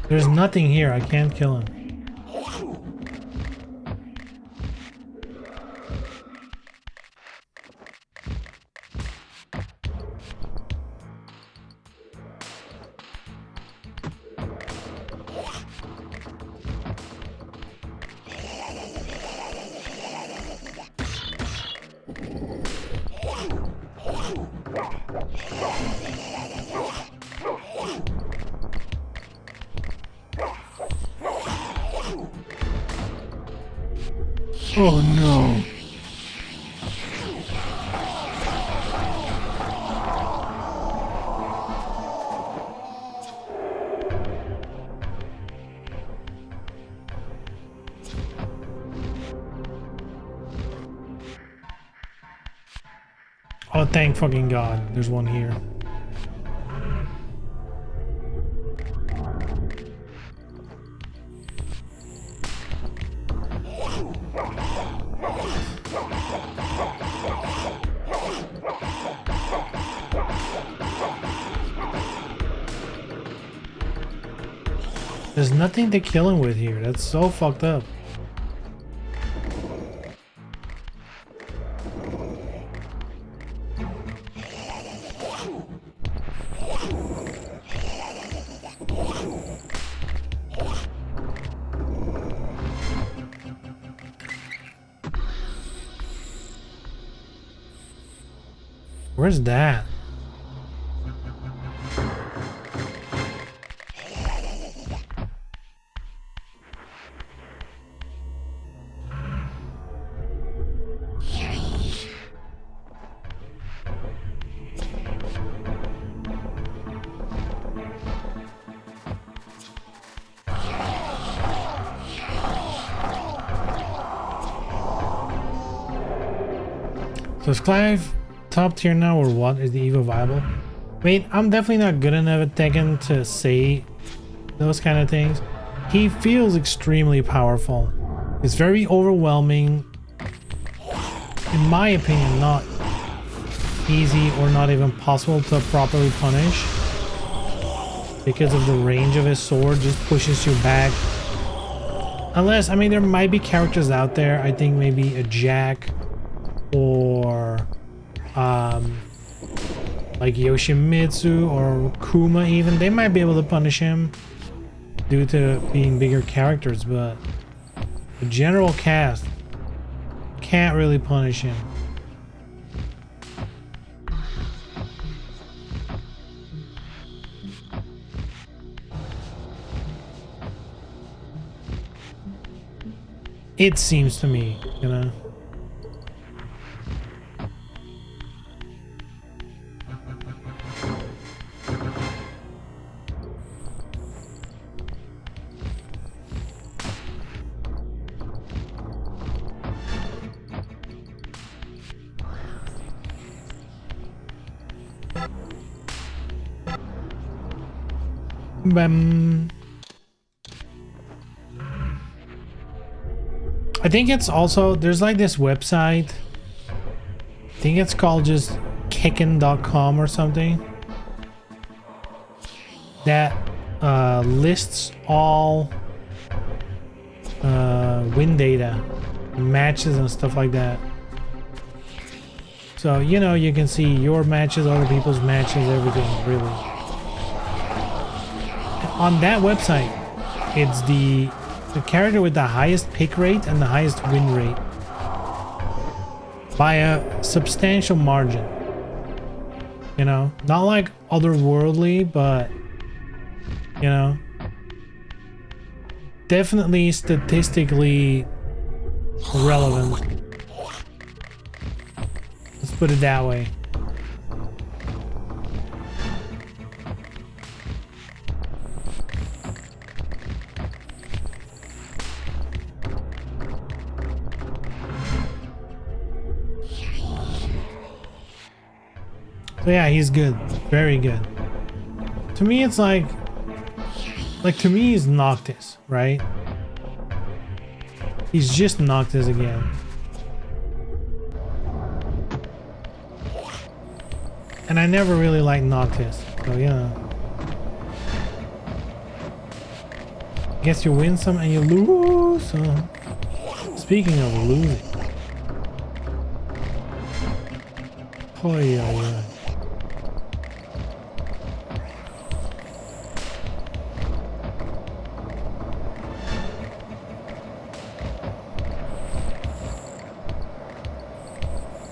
There's nothing here. I can't kill him. Oh no. Oh, thank fucking God. There's one here. There's nothing to kill him with here. That's so fucked up. Where's that? So is Clive top tier now, or what? Is the Evo viable? Wait, I'm definitely not good enough at Tekken to say those kind of things. He feels extremely powerful. It's very overwhelming. In my opinion, not easy or not even possible to properly punish. Because of the range of his sword, just pushes you back. Unless, I mean, there might be characters out there. I think maybe a Jack or like Yoshimitsu or Kuma even. They might be able to punish him due to being bigger characters, but the general cast can't really punish him. It seems to me, you know. I think it's also, there's like this website, I think it's called just Kicken.com or something, that lists all win data, matches and stuff like that. So, you know, you can see your matches, other people's matches, everything, really. On that website, it's the character with the highest pick rate and the highest win rate by a substantial margin. You know, not like otherworldly, but you know, definitely statistically relevant. Let's put it that way. So yeah, he's good. Very good. To me, it's like to me, he's Noctis, right? He's just Noctis again. And I never really liked Noctis, so yeah. Guess you win some and you lose some. Speaking of losing. Oh yeah.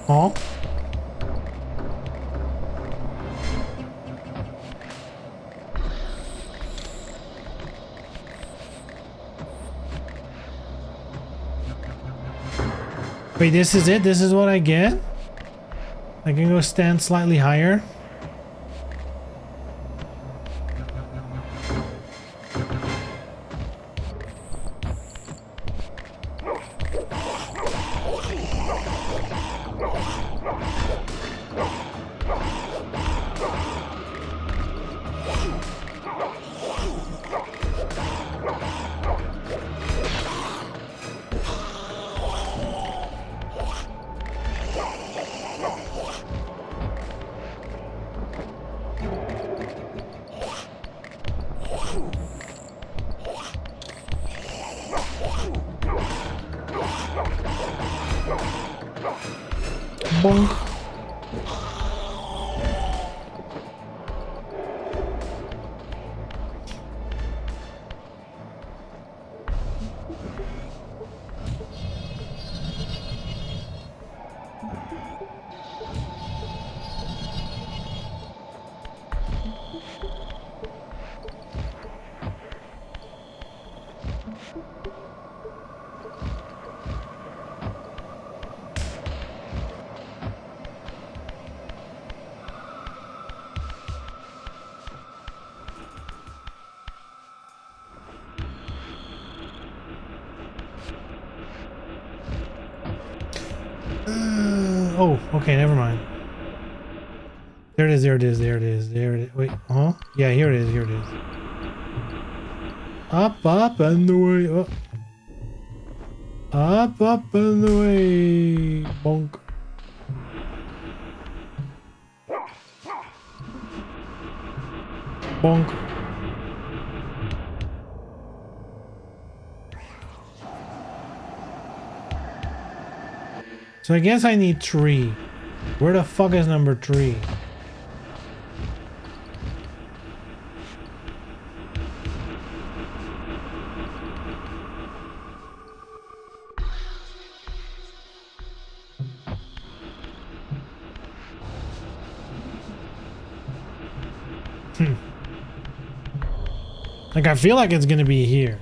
Huh? Wait, this is it? This is what I get? I can go stand slightly higher? Bonk. Oh, okay, never mind. There it is, there it is, there it is, there it is. Wait, huh? Yeah, here it is, here it is. Up, up, and away. Oh. Up, up, and away. Bonk. Bonk. So I guess I need 3. Where the fuck is number 3? Like, I feel like it's gonna be here.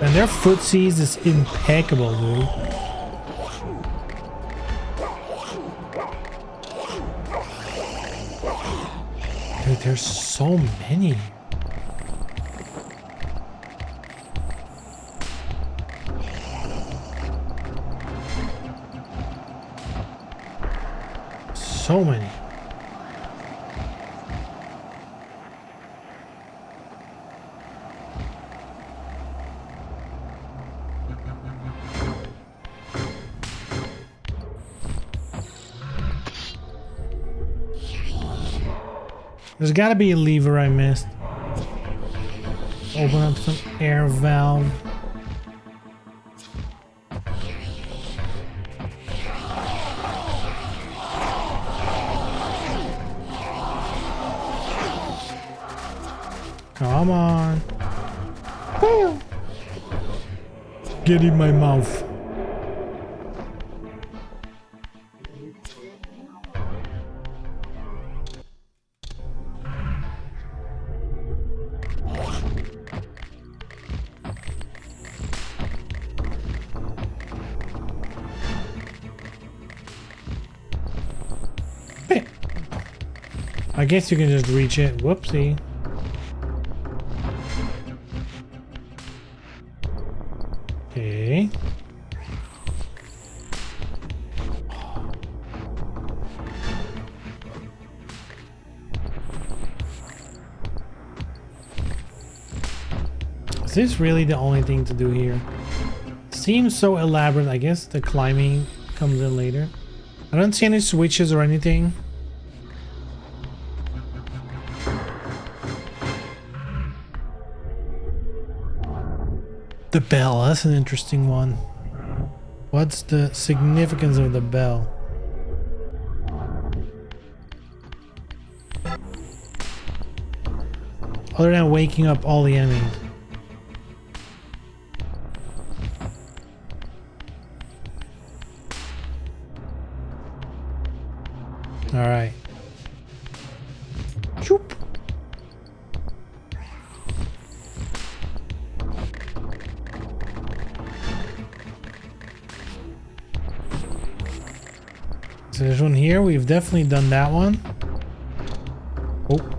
And their footsies is impeccable, dude. Dude, there's so many. So many. There's gotta be a lever I missed. Open up some air valve. Come on. Get in my mouth. I guess you can just reach it. Whoopsie. Okay. Is this really the only thing to do here? Seems so elaborate. I guess the climbing comes in later. I don't see any switches or anything. The bell, that's an interesting one. What's the significance of the bell? Other than waking up all the enemies. Alright. Choop. So there's one here. We've definitely done that one. Oh.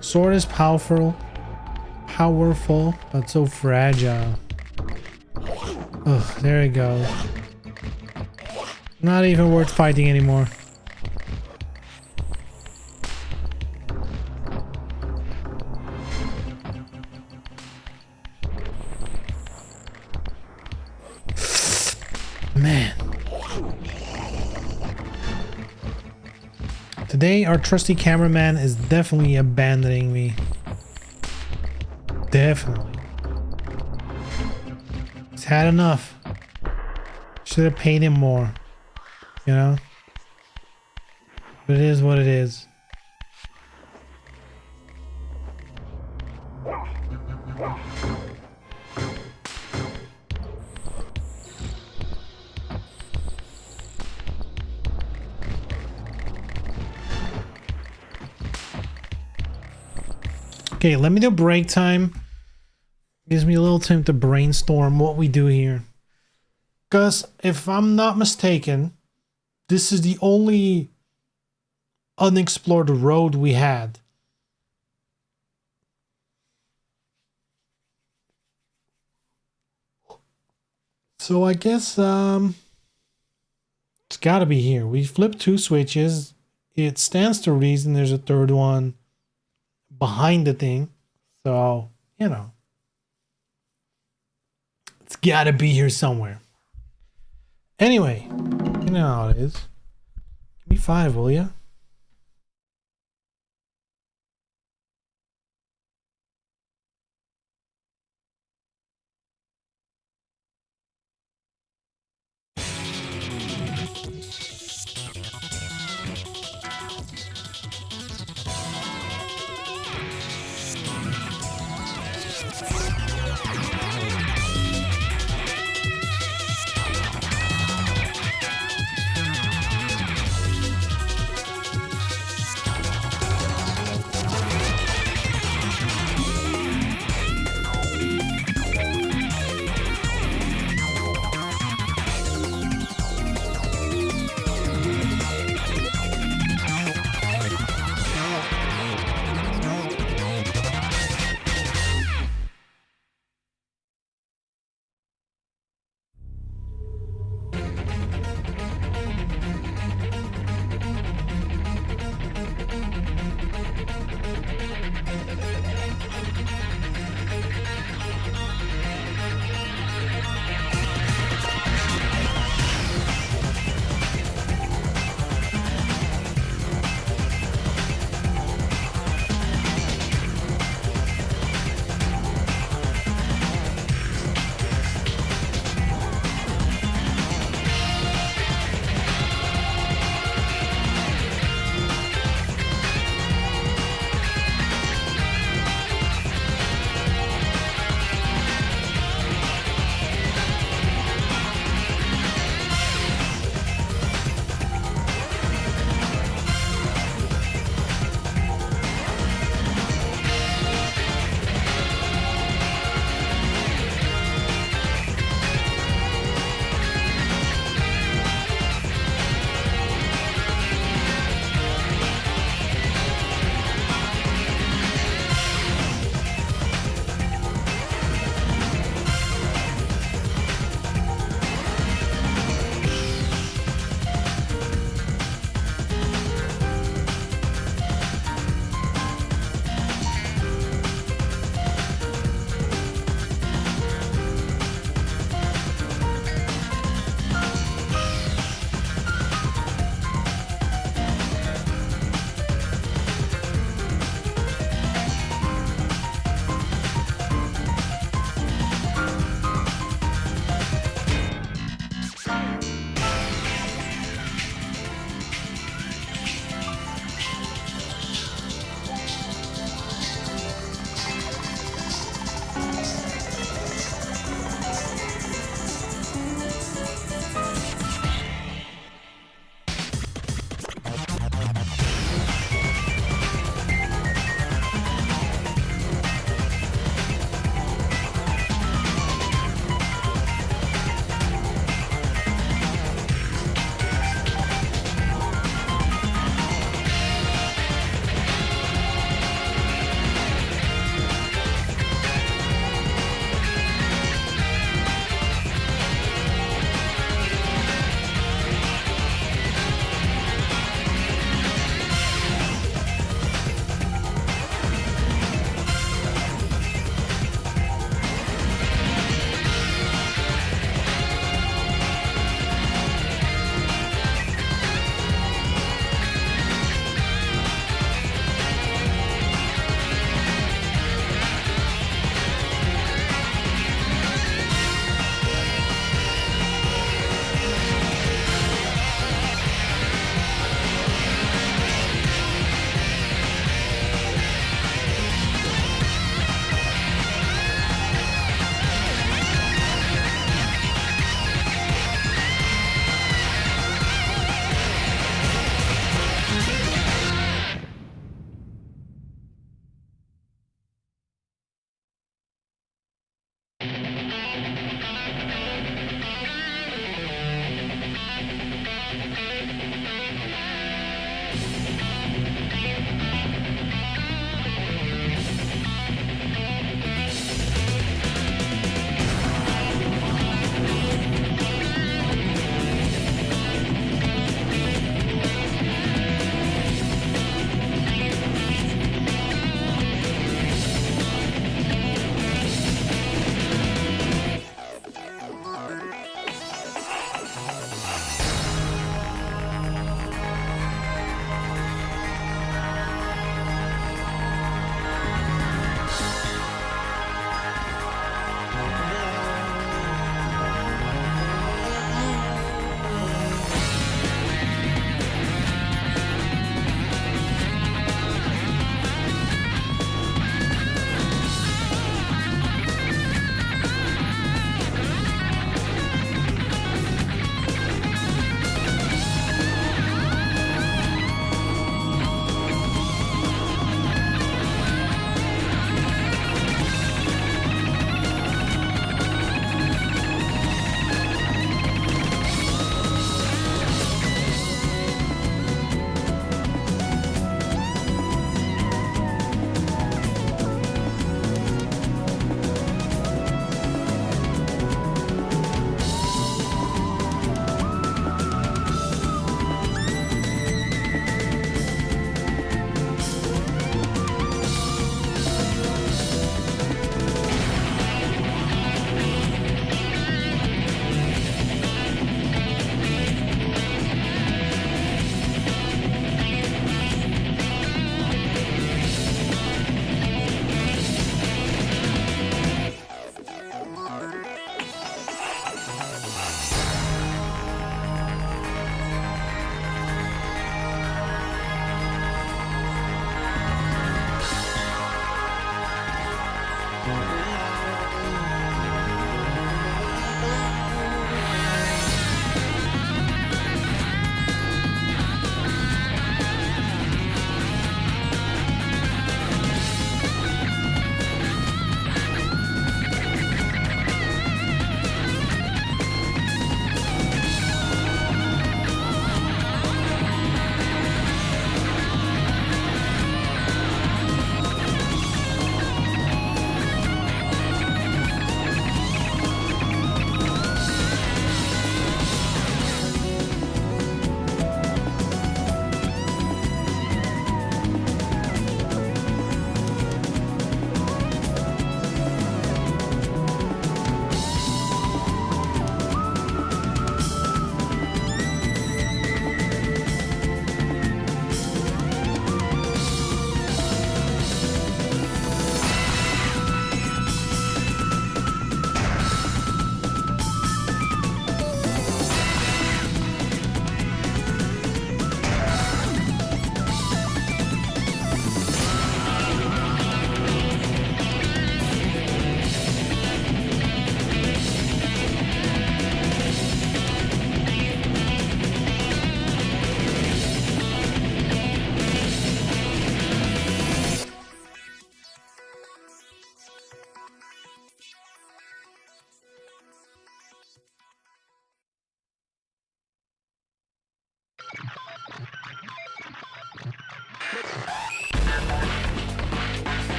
Sword is powerful, but so fragile. Oh, there it goes. Not even worth fighting anymore. Man. Today, our trusty cameraman is definitely abandoning me. Definitely. He's had enough. Should have paid him more. You know? But it is what it is. Okay, let me do break time. Gives me a little time to brainstorm what we do here. Because if I'm not mistaken, this is the only unexplored road we had. So I guess it's gotta be here. We flipped 2 switches. It stands to reason there's a third one behind the thing. So, you know. It's gotta be here somewhere. Anyway, you know how it is. Give me 5, will ya?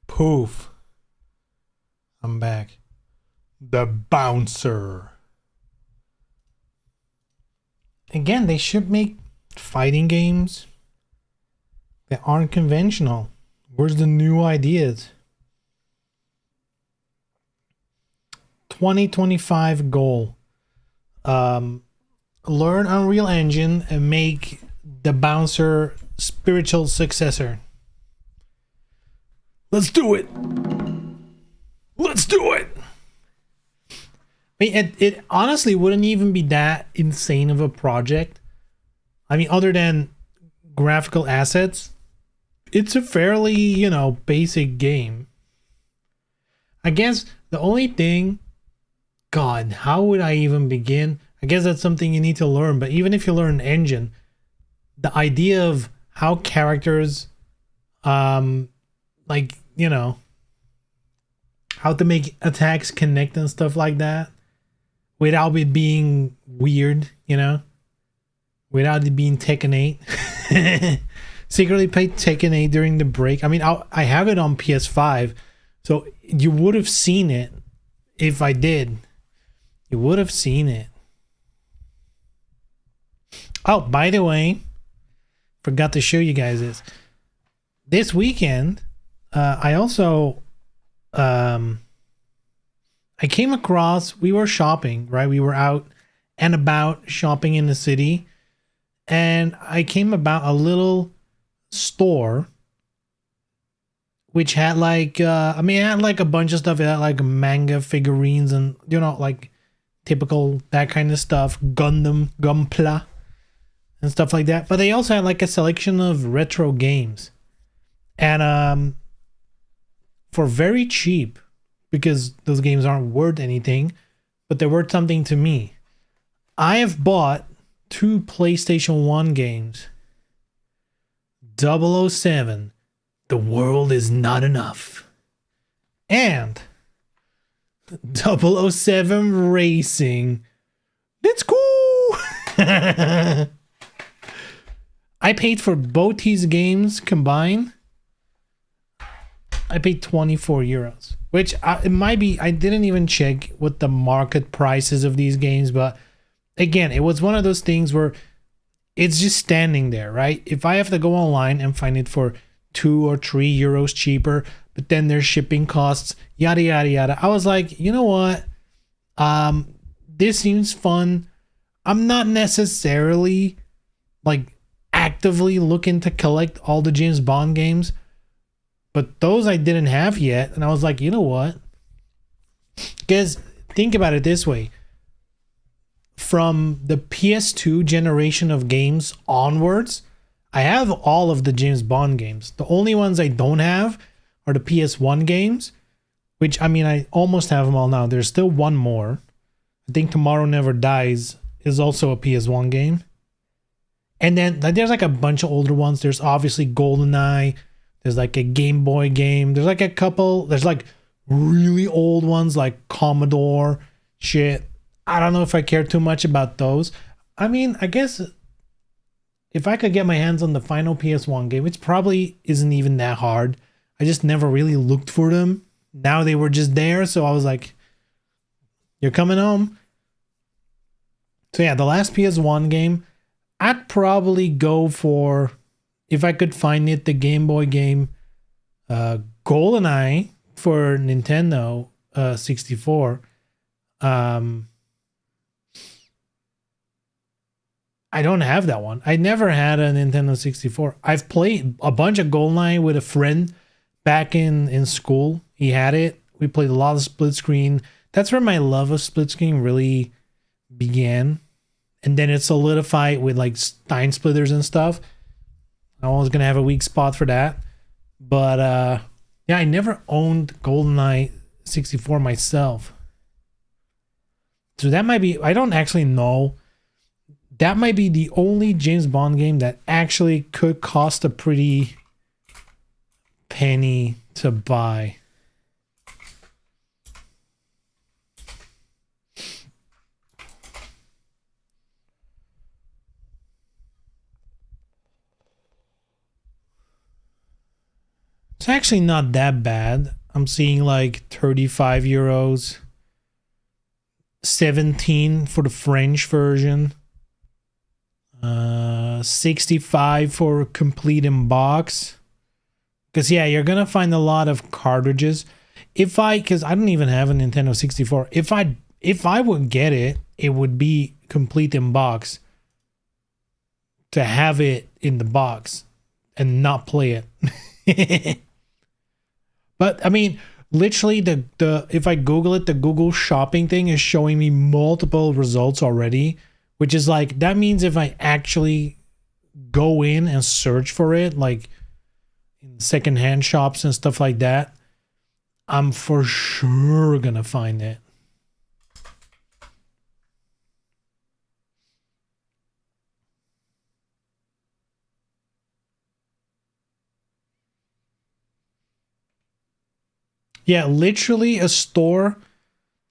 Poof. I'm back. The Bouncer. Again, they should make fighting games that aren't conventional. Where's the new ideas? 2025 goal. Learn Unreal Engine and make the Bouncer spiritual successor. Let's do it. Let's do it. I mean, it honestly wouldn't even be that insane of a project. I mean, other than graphical assets, it's a fairly, you know, basic game. I guess the only thing, God, how would I even begin? I guess that's something you need to learn. But even if you learn an engine, the idea of how characters, like, you know, how to make attacks connect and stuff like that without it being weird, you know, without it being Tekken 8. Secretly played Tekken 8 during the break. I mean, I have it on PS5, so you would have seen it if I did. You would have seen it. Oh, by the way, forgot to show you guys this weekend. I also I came across, we were shopping, right? We were out and about shopping in the city, and I came about a little store which had like I mean, it had like a bunch of stuff. It had like manga figurines and, you know, like typical that kind of stuff, Gundam, Gunpla and stuff like that. But they also had like a selection of retro games. And for very cheap, because those games aren't worth anything, but they're worth something to me. I have bought 2 PlayStation 1 games. 007, The World Is Not Enough. And 007 Racing. That's cool! I paid for both these games combined. I paid 24 euros, which it might be, I didn't even check what the market prices of these games, but again, it was one of those things where it's just standing there, right? If I have to go online and find it for 2 or 3 euros cheaper, but then there's shipping costs, yada, yada, yada. I was like, you know what? This seems fun. I'm not necessarily like actively looking to collect all the James Bond games, but those I didn't have yet. And I was like, you know what? Because think about it this way. From the PS2 generation of games onwards, I have all of the James Bond games. The only ones I don't have are the PS1 games, which, I mean, I almost have them all now. There's still one more. I think Tomorrow Never Dies is also a PS1 game. And then there's like a bunch of older ones. There's obviously GoldenEye. There's like a Game Boy game. There's like a couple. There's like really old ones like Commodore shit. I don't know if I care too much about those. I mean, I guess if I could get my hands on the final PS1 game, which probably isn't even that hard. I just never really looked for them. Now they were just there, so I was like, you're coming home. So yeah, the last PS1 game, I'd probably go for, if I could find it, the Game Boy game, GoldenEye for Nintendo 64. I don't have that one. I never had a Nintendo 64. I've played a bunch of GoldenEye with a friend back in school. He had it. We played a lot of split screen. That's where my love of split screen really began. And then it solidified with like Time Splitters and stuff. I was gonna have a weak spot for that. But yeah, I never owned GoldenEye 64 myself. So that might be, I don't actually know. That might be the only James Bond game that actually could cost a pretty penny to buy. It's actually not that bad. I'm seeing like 35 euros, 17 for the French version, 65 for complete in box. Because yeah, you're gonna find a lot of cartridges. Because I don't even have a Nintendo 64. If I would get it, it would be complete in box. To have it in the box and not play it. But I mean, literally the if I Google it, the Google shopping thing is showing me multiple results already, which is like, that means if I actually go in and search for it, like in secondhand shops and stuff like that, I'm for sure gonna find it. Yeah, literally a store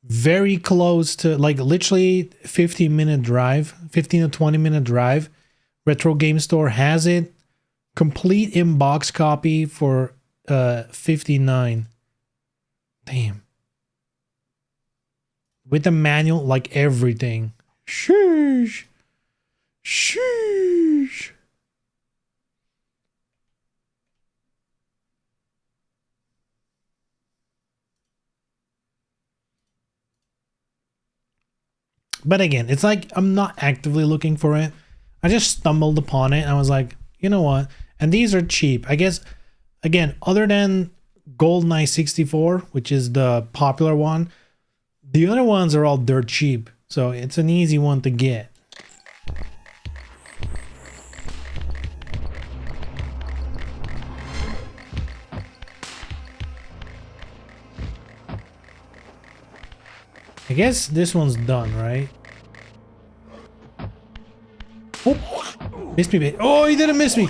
very close to, like, literally 15-minute drive, 15 to 20-minute drive. Retro Game Store has it. Complete in-box copy for 59. Damn. With the manual, like everything. Sheesh. Sheesh. But again, it's like I'm not actively looking for it. I just stumbled upon it and I was like, you know what? And these are cheap. I guess, again, other than GoldenEye 64, which is the popular one, the other ones are all dirt cheap. So it's an easy one to get. I guess this one's done, right? Oh, missed me. Oh, he didn't miss me.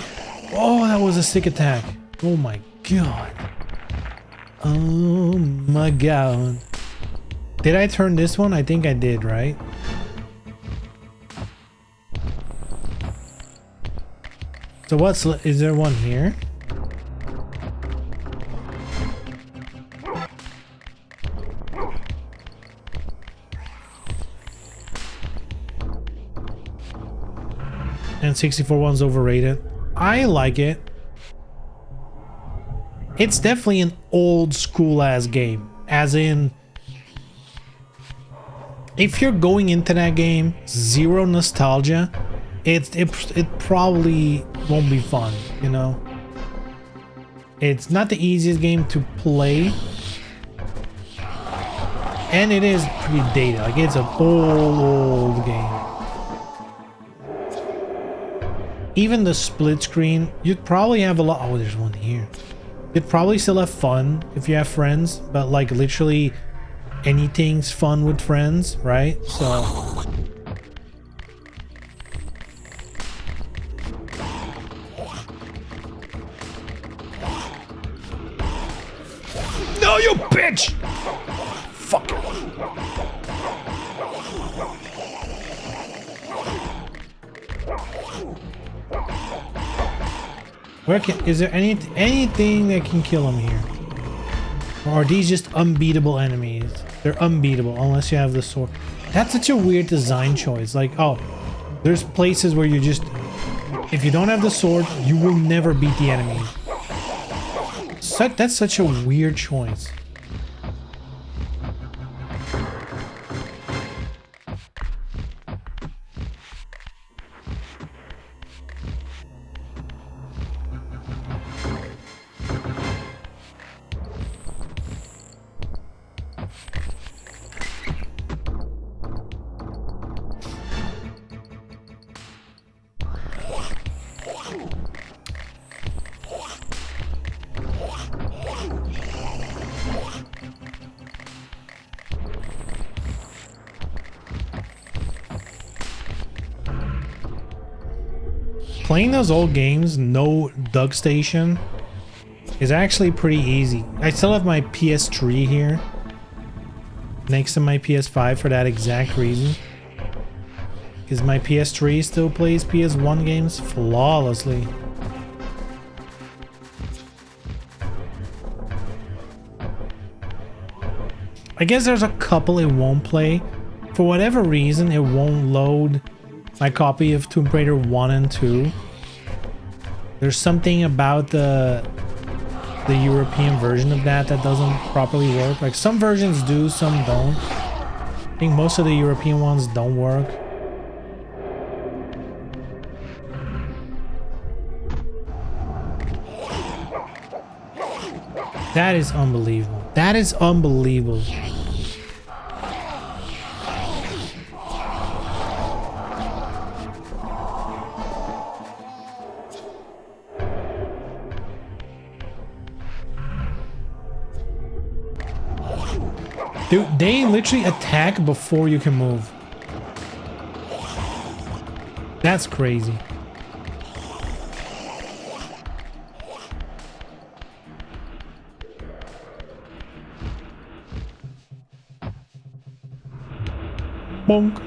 Oh, that was a sick attack. Oh my god. Oh my god. Did I turn this one? I think I did, right? So is there one here? And 64 one's overrated. I like it. It's definitely an old school ass game. As in, if you're going into that game zero nostalgia, it probably won't be fun, you know? It's not the easiest game to play. And it is pretty dated. Like, it's an old game. Even the split screen, you'd probably have a lot. Oh, there's one here. You'd probably still have fun if you have friends, but like literally anything's fun with friends, right? So no, you bitch! Fuck it. Is there anything that can kill him here? Or are these just unbeatable enemies? They're unbeatable unless you have the sword. That's such a weird design choice. Like, oh, there's places where you just, if you don't have the sword, you will never beat the enemy. That's such a weird choice. playing those old games, no Dug Station, is actually pretty easy. I still have my PS3 here next to my PS5 for that exact reason. Because my PS3 still plays PS1 games flawlessly. I guess there's a couple it won't play. For whatever reason, it won't load my copy of Tomb Raider 1 and 2. There's something about the European version of that doesn't properly work. Like some versions do, some don't. I think most of the European ones don't work. That is unbelievable. That is unbelievable. Dude, they literally attack before you can move. That's crazy. Bonk.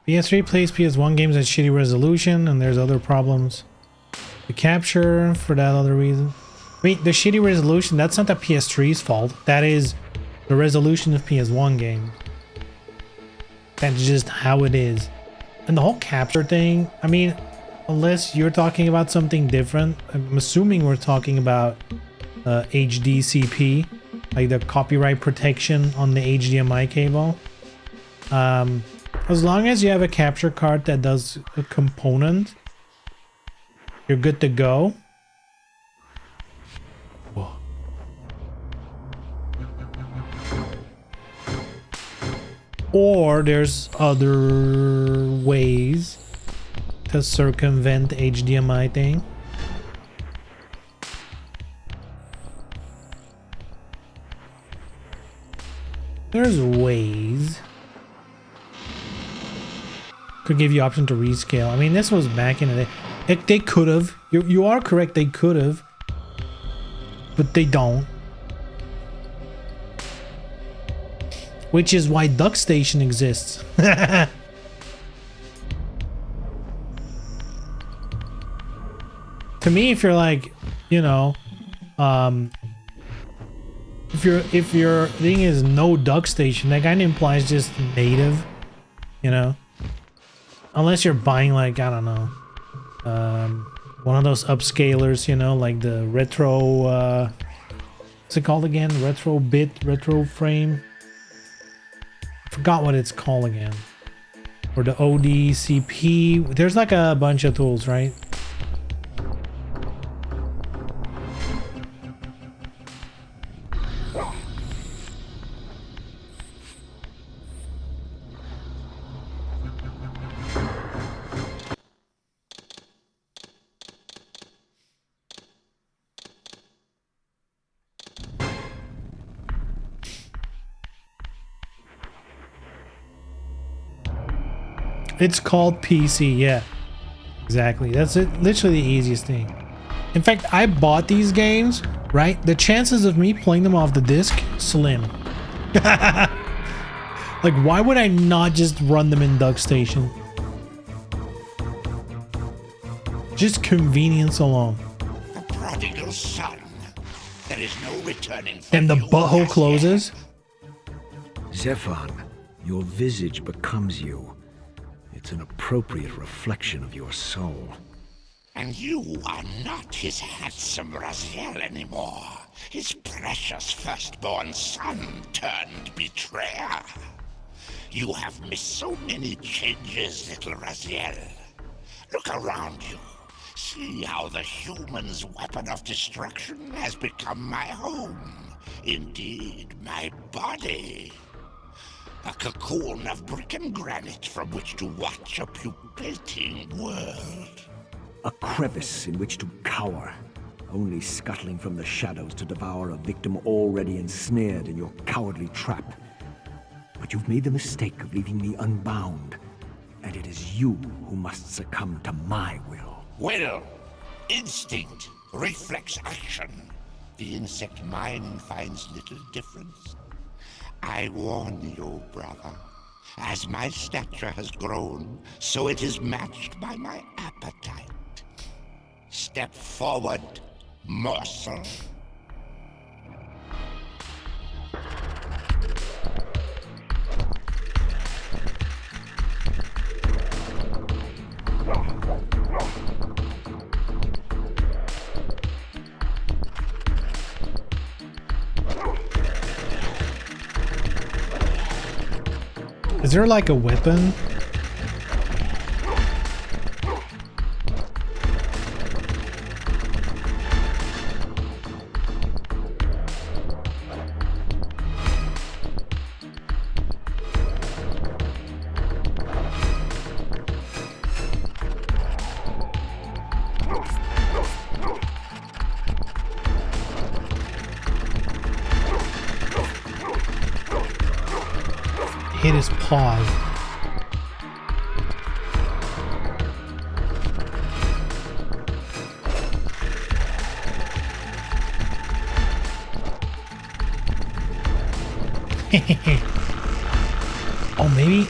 PS3 plays PS1 games at shitty resolution, and there's other problems. The capture for that other reason. I mean, the shitty resolution, that's not the PS3's fault. That is the resolution of PS1 games. That's just how it is. And the whole capture thing, I mean, unless you're talking about something different, I'm assuming we're talking about HDCP, like the copyright protection on the HDMI cable. As long as you have a capture card that does a component, you're good to go. Whoa. Or there's other ways to circumvent the HDMI thing. There's ways. Could give you option to rescale. I mean, this was back in the day. They could have. You are correct. They could have, but they don't. Which is why Dug Station exists. To me, if you're like, you know, if your thing is no Dug Station, that kind of implies just native, you know. Unless you're buying, like, I don't know, one of those upscalers, you know, like the retro, what's it called again? Retro frame. Forgot what it's called again. Or the ODCP. There's like a bunch of tools, right? It's called PC, yeah. Exactly. That's it. Literally the easiest thing. In fact, I bought these games, right? The chances of me playing them off the disc, slim. Like, why would I not just run them in Dug Station? Just convenience alone. The prodigal son. There is no returning. And the butthole closes. Zephon, your visage becomes you. It's an appropriate reflection of your soul. And you are not his handsome Raziel anymore. His precious firstborn son turned betrayer. You have missed so many changes, little Raziel. Look around you. See how the human's weapon of destruction has become my home. Indeed, my body. A cocoon of brick and granite from which to watch a pupating world. A crevice in which to cower, only scuttling from the shadows to devour a victim already ensnared in your cowardly trap. But you've made the mistake of leaving me unbound, and it is you who must succumb to my will. Will, instinct, reflex action. The insect mind finds little difference. I warn you, brother. As my stature has grown, so it is matched by my appetite. Step forward, morsel. Is there like a weapon? Hit his paws. Oh, maybe.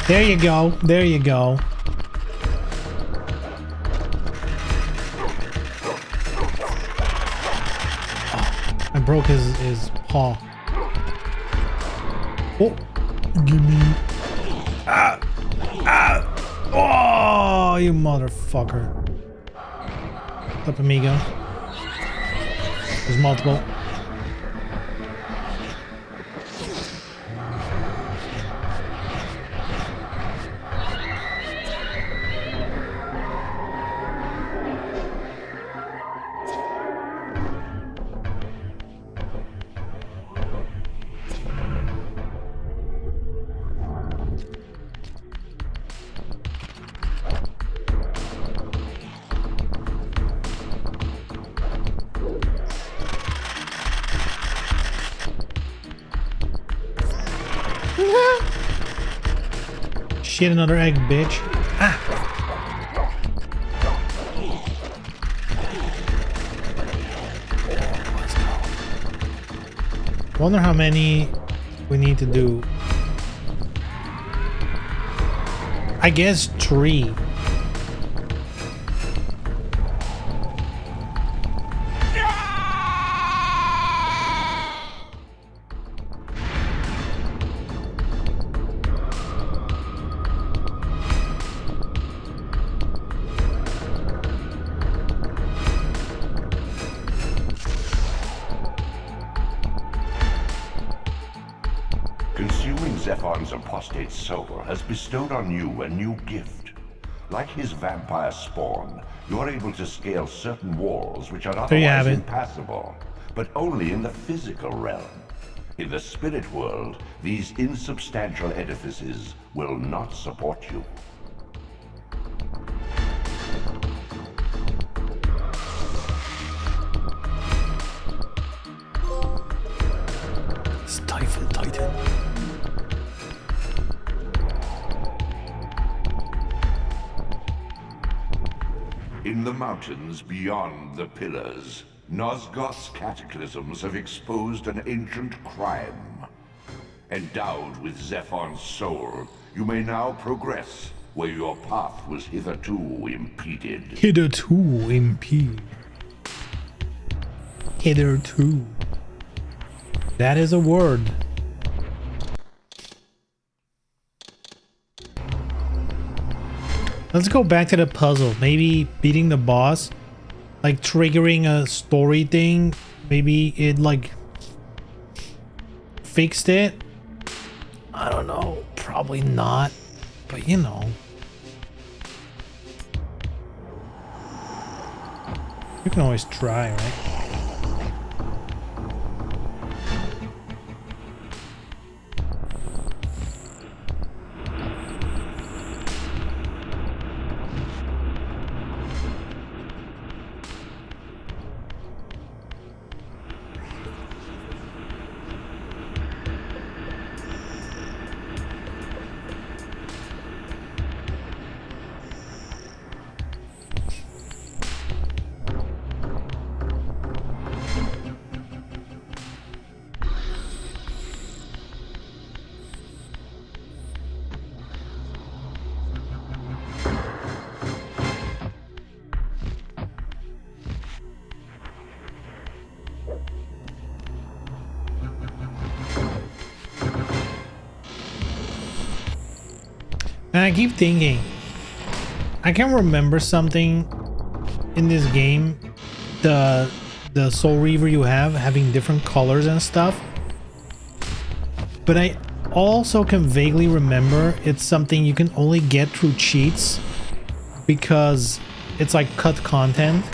There you go. There you go. Oh, I broke his paw. Oh, give me. Ah! Ah! Oh, you motherfucker. Up, amigo. There's multiple. Shit, another egg, bitch. Ah! Wonder how many we need to do. I guess 3. Consuming Zephon's apostate soul has bestowed on you a new gift. Like his vampire spawn, you're able to scale certain walls which are There you have otherwise it. impassable, but only in the physical realm. In the spirit world, these insubstantial edifices will not support you. Stifle Titan. In the mountains beyond the pillars, Nosgoth's cataclysms have exposed an ancient crime. Endowed with Zephon's soul, you may now progress where your path was hitherto impeded. Hitherto impede. Hitherto. That is a word. Let's go back to the puzzle. Maybe beating the boss, like triggering a story thing. Maybe it like fixed it. I don't know. Probably not. But you know. You can always try, right? And I keep thinking, I can remember something in this game, the Soul Reaver you have having different colors and stuff. But I also can vaguely remember it's something you can only get through cheats because it's like cut content.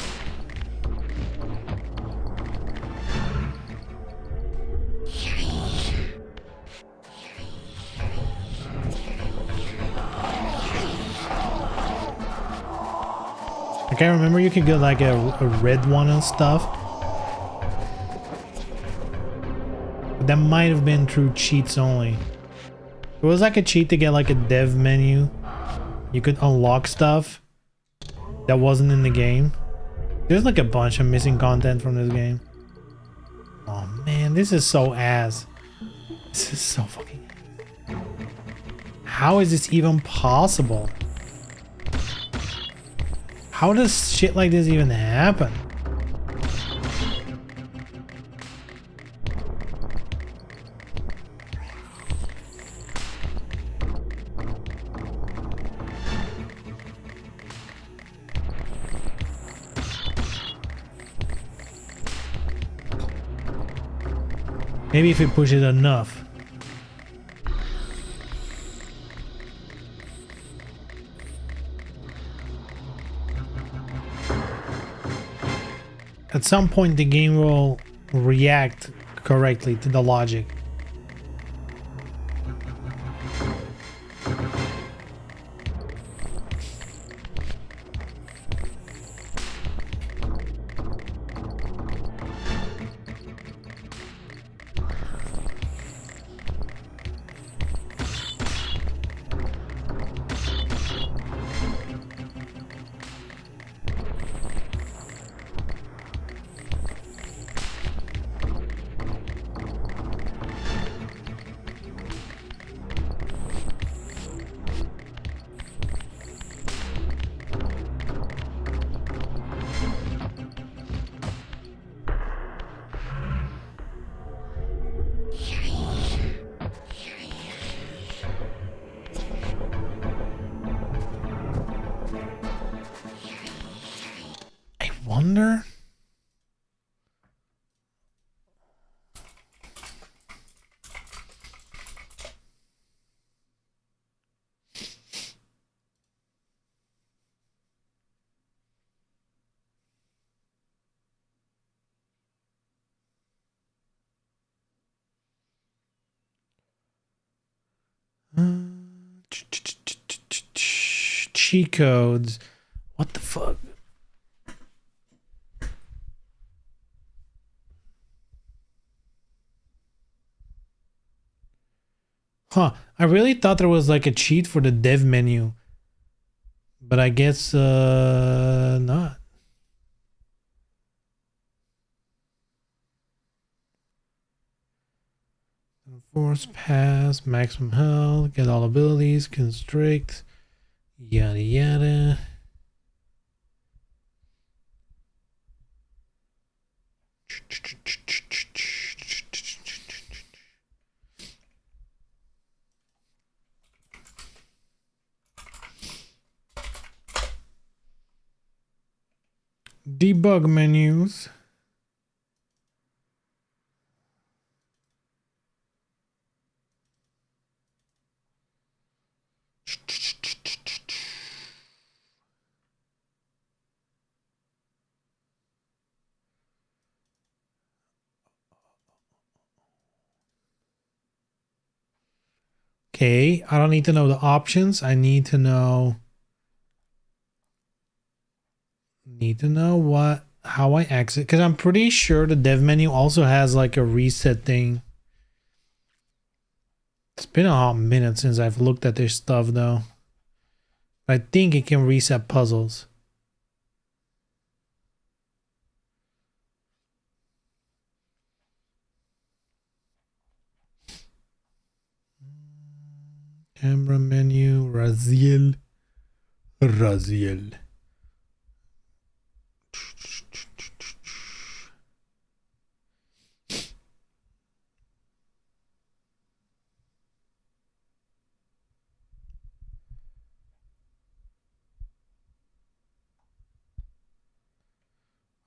Like I remember you could get like a red one and stuff. But that might have been through cheats only. It was like a cheat to get like a dev menu. You could unlock stuff that wasn't in the game. There's like a bunch of missing content from this game. Oh man, this is so ass. This is so fucking... How is this even possible? How does shit like this even happen? Maybe if we push it enough. At some point the game will react correctly to the logic. Wonder. Cheat codes. What the fuck? Huh, I really thought there was like a cheat for the dev menu. But I guess not. Force pass, maximum health, get all abilities, constrict, yada yada. Debug menus. Okay, I don't need to know the options. I need to know how I exit, because I'm pretty sure the dev menu also has like a reset thing. It's been a hot minute since I've looked at this stuff though. I think it can reset puzzles. Camera menu, Raziel.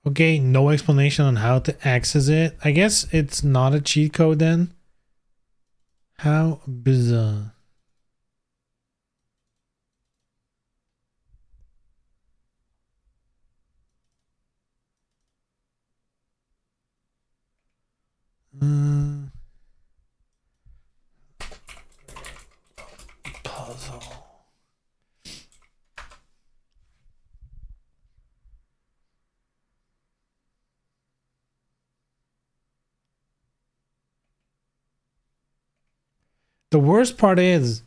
Okay, no explanation on how to access it. I guess it's not a cheat code then. How bizarre. Puzzle. The worst part is,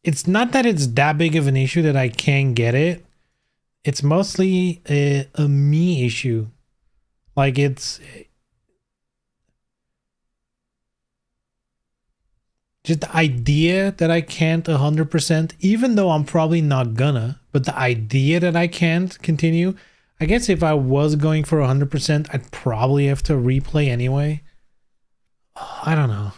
it's not that it's that big of an issue that I can't get it. It's mostly a me issue. Like it's just the idea that I can't 100%, even though I'm probably not gonna, but the idea that I can't continue. I guess if I was going for 100%, I'd probably have to replay anyway. I don't know.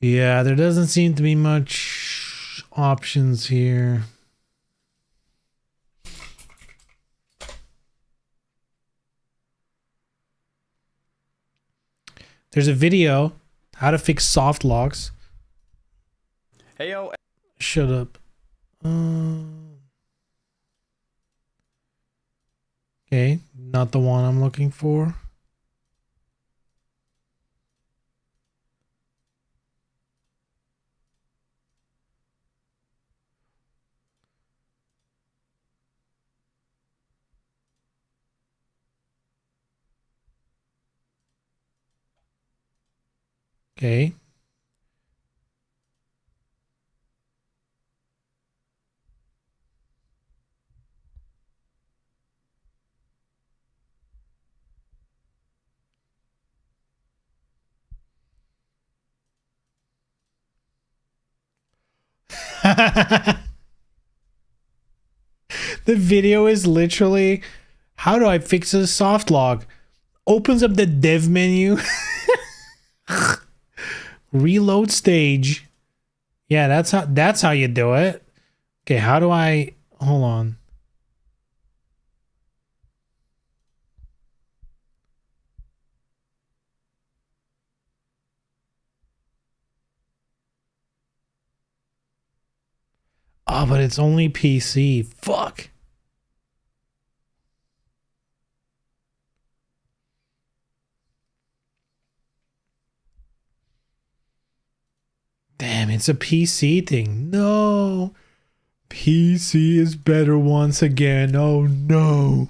Yeah, there doesn't seem to be much options here. There's a video, how to fix soft locks. Hey yo. Shut up. Okay, not the one I'm looking for. Okay. The video is literally, how do I fix a soft lock? Opens up the dev menu. Reload stage. Yeah, that's how you do it. Okay, how do I, hold on. Oh, but it's only PC. Fuck. Damn, it's a PC thing. No. PC is better once again. Oh no.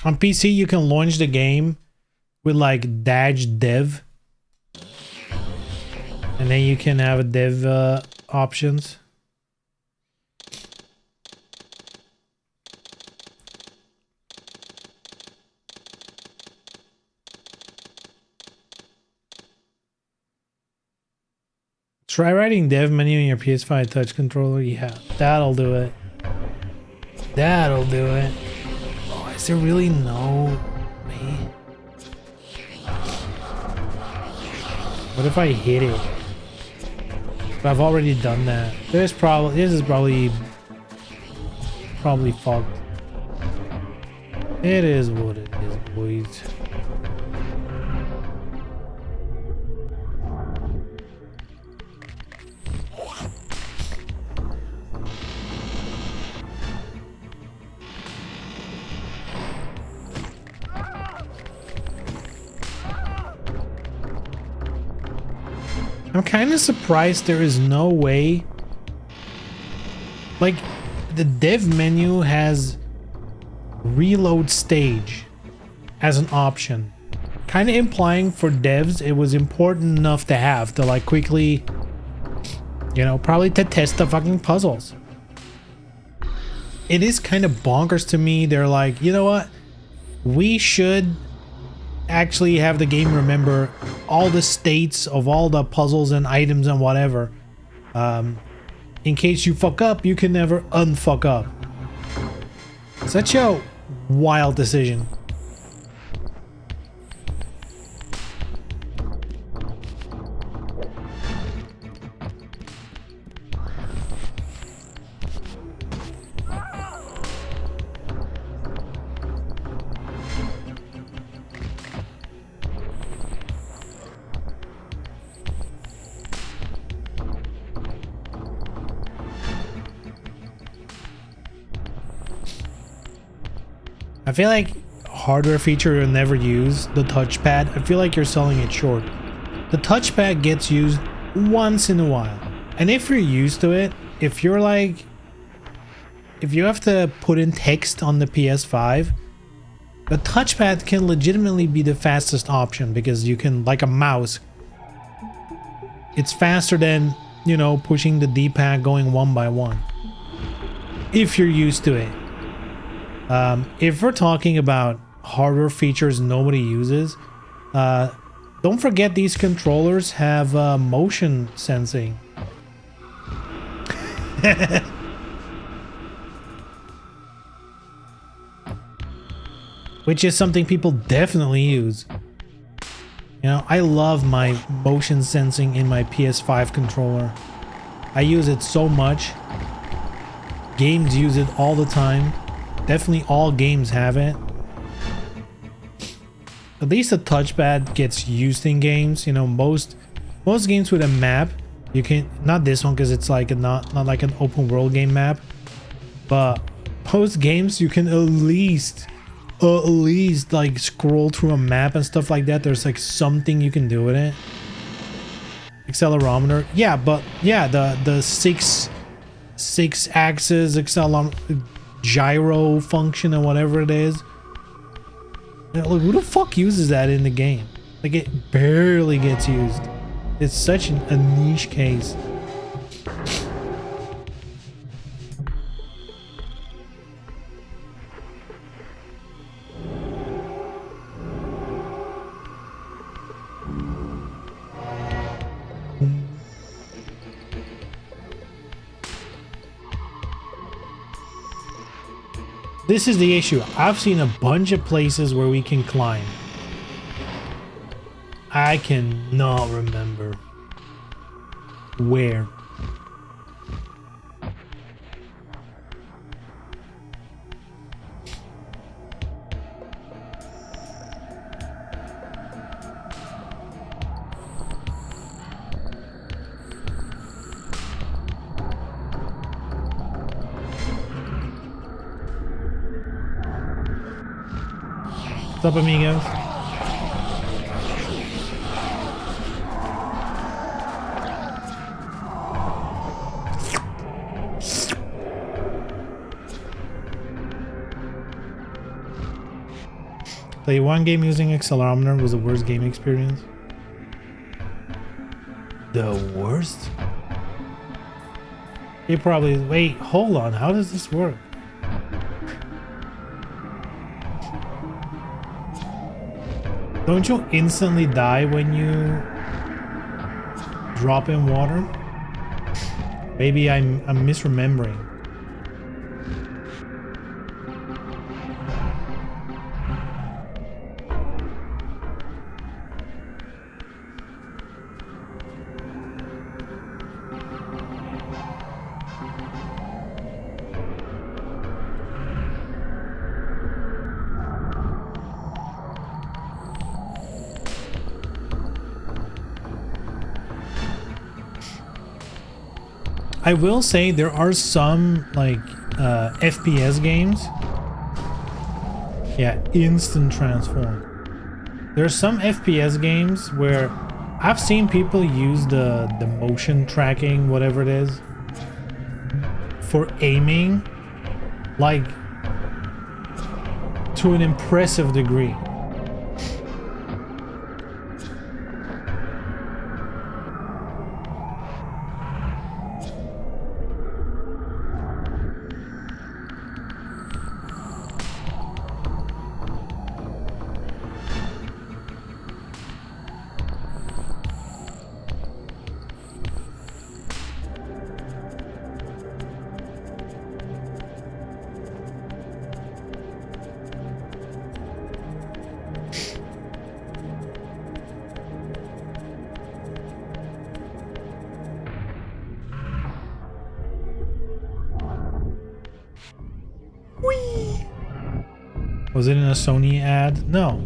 On PC, you can launch the game with like dash dev. And then you can have dev options. Try writing dev menu in your PS5 touch controller. Yeah, that'll do it. That'll do it. Oh, is there really no way? What if I hit it? But I've already done that. This is probably fucked. It is what it is, boys. I'm kind of surprised there is no way. Like, the dev menu has reload stage as an option. Kind of implying for devs it was important enough to have to like quickly, you know, probably to test the fucking puzzles. It is kind of bonkers to me. They're like, you know what? We should actually have the game remember all the states of all the puzzles and items and whatever. In case you fuck up, you can never unfuck up. Such a wild decision. I feel like hardware feature you'll never use, the touchpad. I feel like you're selling it short. The touchpad gets used once in a while. And if you're used to it, if you're like, if you have to put in text on the PS5, the touchpad can legitimately be the fastest option because you can, like a mouse, it's faster than, you know, pushing the D-pad going one by one. If you're used to it. If we're talking about hardware features nobody uses, don't forget these controllers have motion sensing. Which is something people definitely use. You know, I love my motion sensing in my PS5 controller. I use it so much. Games use it all the time. Definitely all games have it. At least the touchpad gets used in games. You know, most games with a map, you can, not this one because it's like a not like an open world game map, but most games you can at least like scroll through a map and stuff like that. There's like something you can do with it. Accelerometer, yeah, but yeah, the six axis accelerometer, gyro function or whatever it is. You know, look, who the fuck uses that in the game? Like, it barely gets used. It's such a niche case. This is the issue. I've seen a bunch of places where we can climb. I cannot remember where. What's up, amigos? Play one game using accelerometer was the worst game experience. The worst? You probably... Wait, hold on. How does this work? Don't you instantly die when you drop in water? Maybe I'm misremembering. I will say there are some like FPS games. Yeah, instant transform. There are some FPS games where I've seen people use the motion tracking, whatever it is, for aiming, like to an impressive degree. Was it in a Sony ad? No.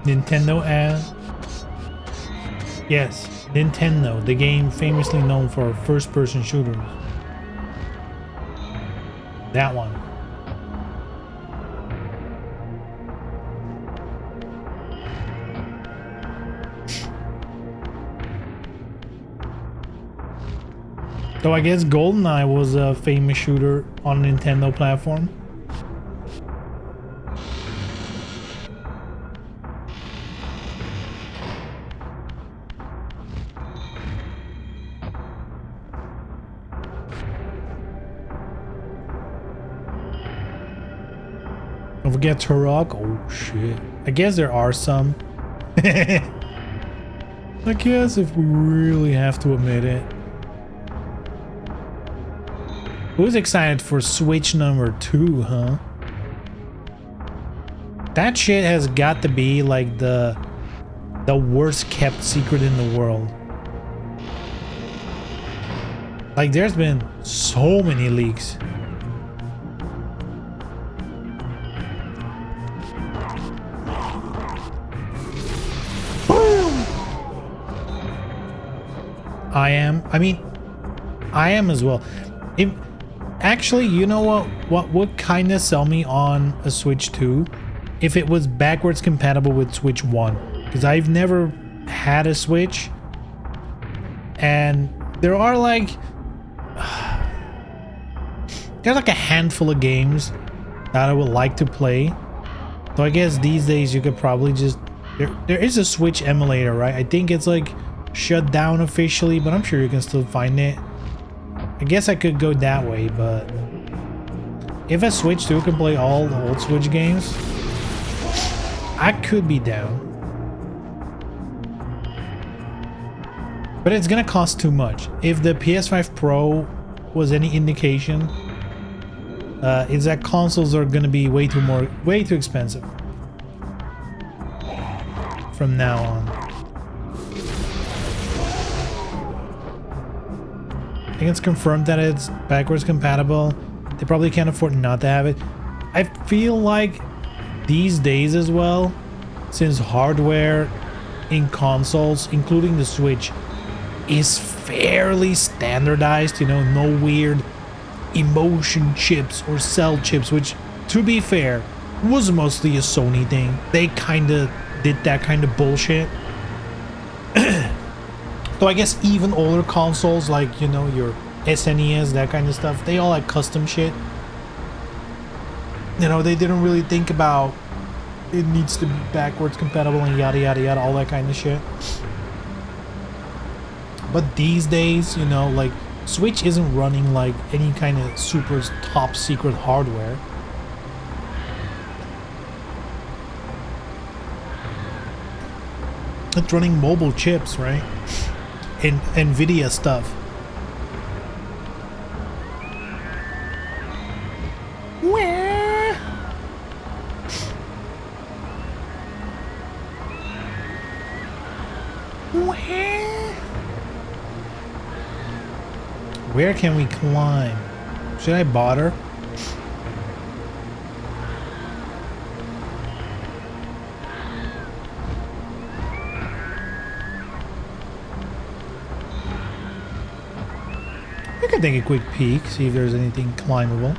Nintendo ad? Yes, Nintendo, the game famously known for first-person shooters. That one. Though I guess GoldenEye was a famous shooter on a Nintendo platform. Don't forget Turok. Oh shit. I guess there are some. I guess if we really have to admit it. Who's excited for Switch number 2, huh? That shit has got to be like the worst kept secret in the world. Like there's been so many leaks. I am as well. Actually, you know what would kind of sell me on a Switch 2? If it was backwards compatible with Switch 1. Because I've never had a Switch. And there are like... there's like a handful of games that I would like to play. So I guess these days you could probably just... There is a Switch emulator, right? I think it's like shut down officially, but I'm sure you can still find it. I guess I could go that way, but if a Switch 2 can play all the old Switch games, I could be down. But it's gonna cost too much. If the PS5 Pro was any indication, is that consoles are gonna be way too expensive from now on. I think it's confirmed that it's backwards compatible. They probably can't afford not to have it. I feel like these days as well, since hardware in consoles, including the Switch, is fairly standardized, you know, no weird emotion chips or cell chips, which to be fair, was mostly a Sony thing. They kind of did that kind of bullshit. So I guess even older consoles, like, you know, your SNES, that kind of stuff, they all had custom shit. You know, they didn't really think about it needs to be backwards compatible and yada yada yada, all that kind of shit. But these days, you know, like, Switch isn't running like any kind of super top secret hardware. It's running mobile chips, right? And NVIDIA stuff. Where? Where can we climb? Should I bother? I could take a quick peek, see if there's anything climbable.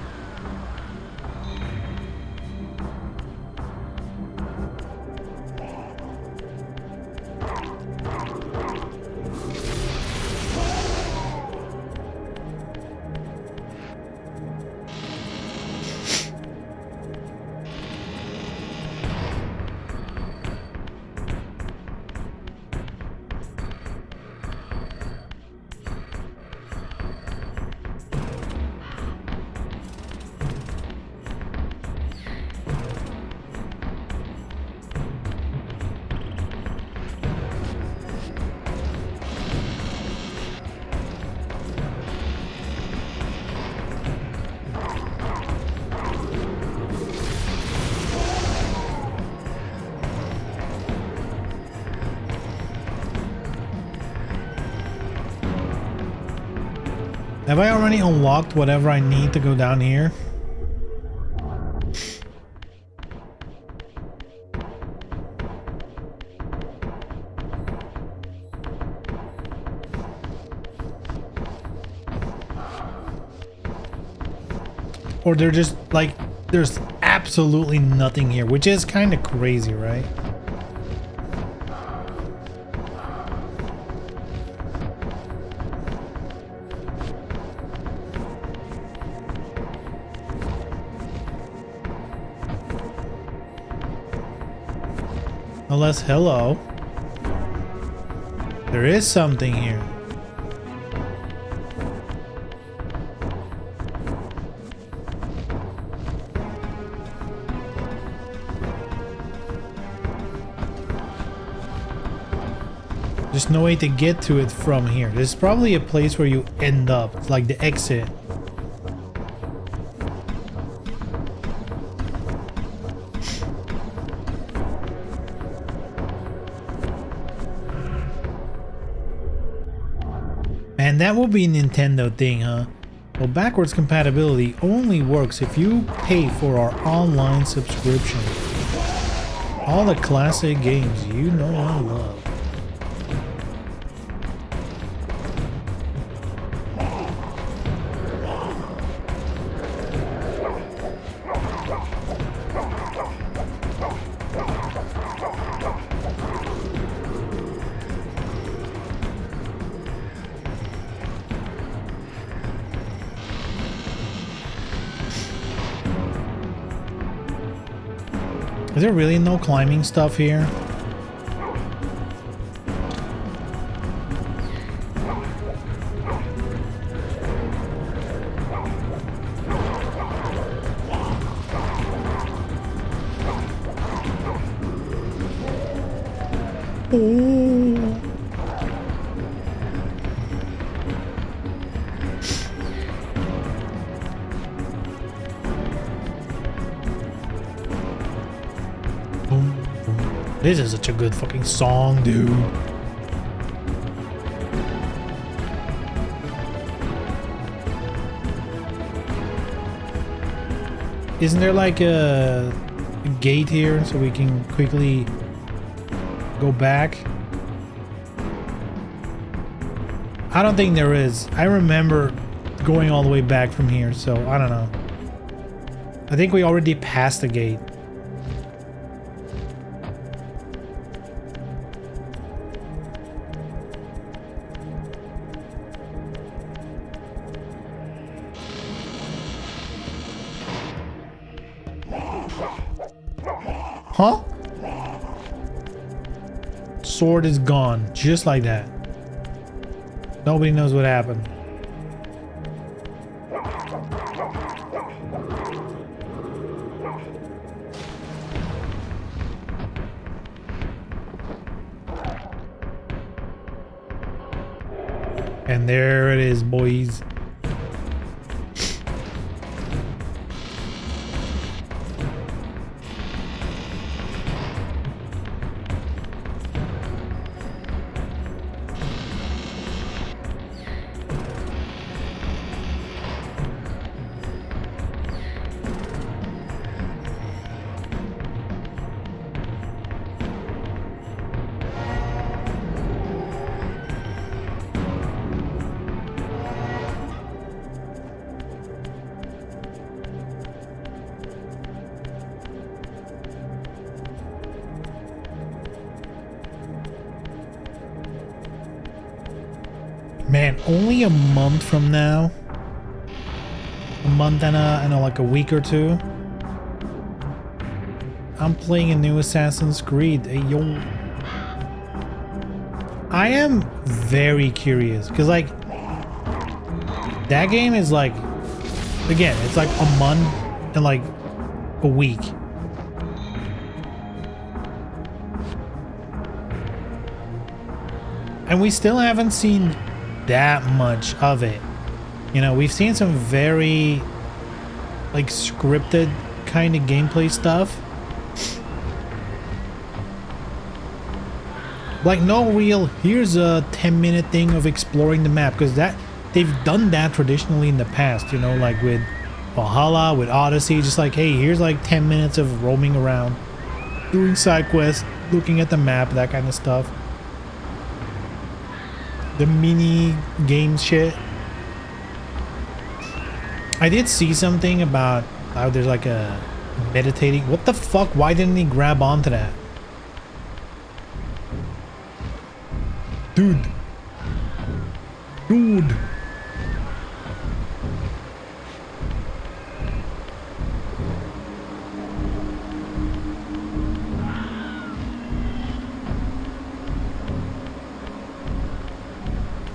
Have I already unlocked whatever I need to go down here? Or they're just like, there's absolutely nothing here, which is kind of crazy, right? Unless, hello, there is something here. There's no way to get to it from here. There's probably a place where you end up. It's like the exit. Man, that will be a Nintendo thing, huh? Well, backwards compatibility only works if you pay for our online subscription. All the classic games you know and love. Is there really no climbing stuff here? This is such a good fucking song, dude. Isn't there like a gate here so we can quickly go back? I don't think there is. I remember going all the way back from here, so I don't know. I think we already passed the gate. Huh? Sword is gone, just like that. Nobody knows what happened. And there it is, boys. Man, only a month from now, a month and like a week or two, I'm playing a new Assassin's Creed. Hey, yo. I am very curious because like that game is like, again, it's like a month and like a week. And we still haven't seen that much of it. You know, we've seen some very like scripted kind of gameplay stuff. Like no real, here's a 10-minute thing of exploring the map, because that they've done that traditionally in the past, you know, like with Valhalla, with Odyssey, just like, hey, here's like 10 minutes of roaming around, doing side quests, looking at the map, that kind of stuff. The mini game shit. I did see something about how there's like a meditating. What the fuck? Why didn't he grab onto that? Dude. Dude.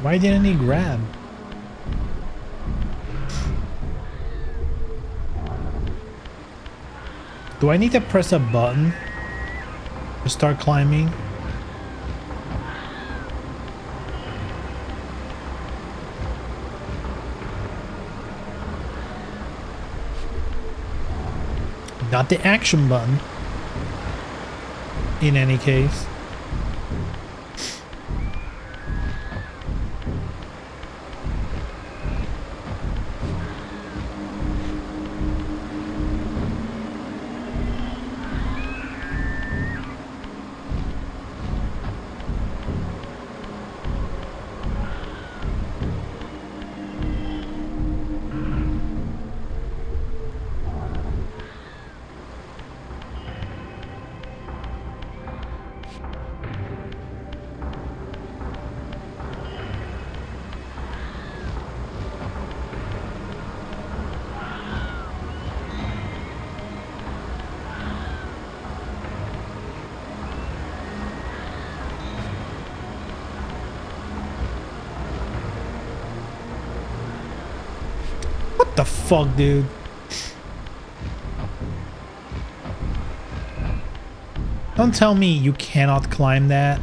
Why didn't he grab? Do I need to press a button to start climbing? Not the action button. In any case. What the fuck, dude? Don't tell me you cannot climb that.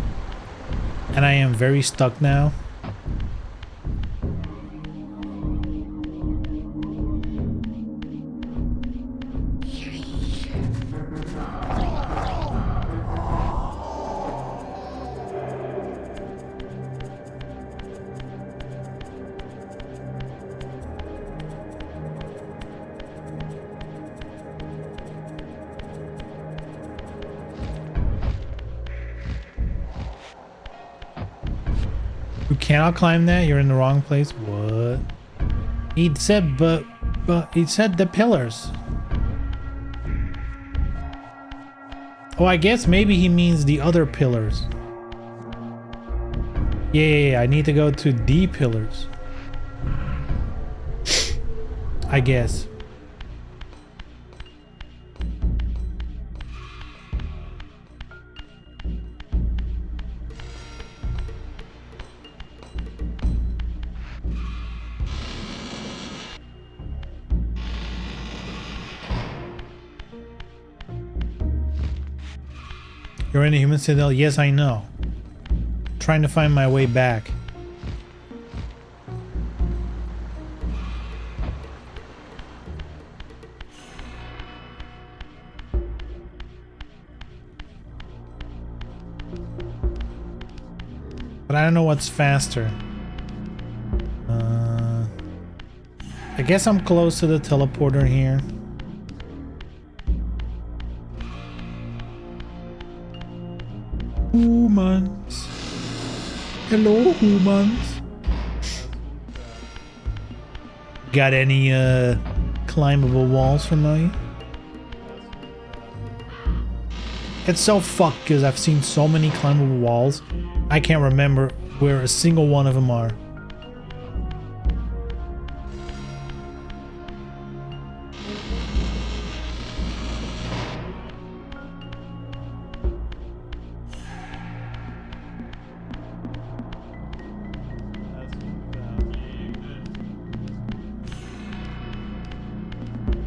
And I am very stuck now. You cannot climb that? You're in the wrong place? What? He said, but he said the pillars. Oh, I guess maybe he means the other pillars. Yeah, I need to go to the pillars. I guess. You're in a human citadel? Yes, I know. Trying to find my way back. But I don't know what's faster. I guess I'm close to the teleporter here. Humans. Hello, humans. Got any climbable walls for me? It's so fucked because I've seen so many climbable walls. I can't remember where a single one of them are.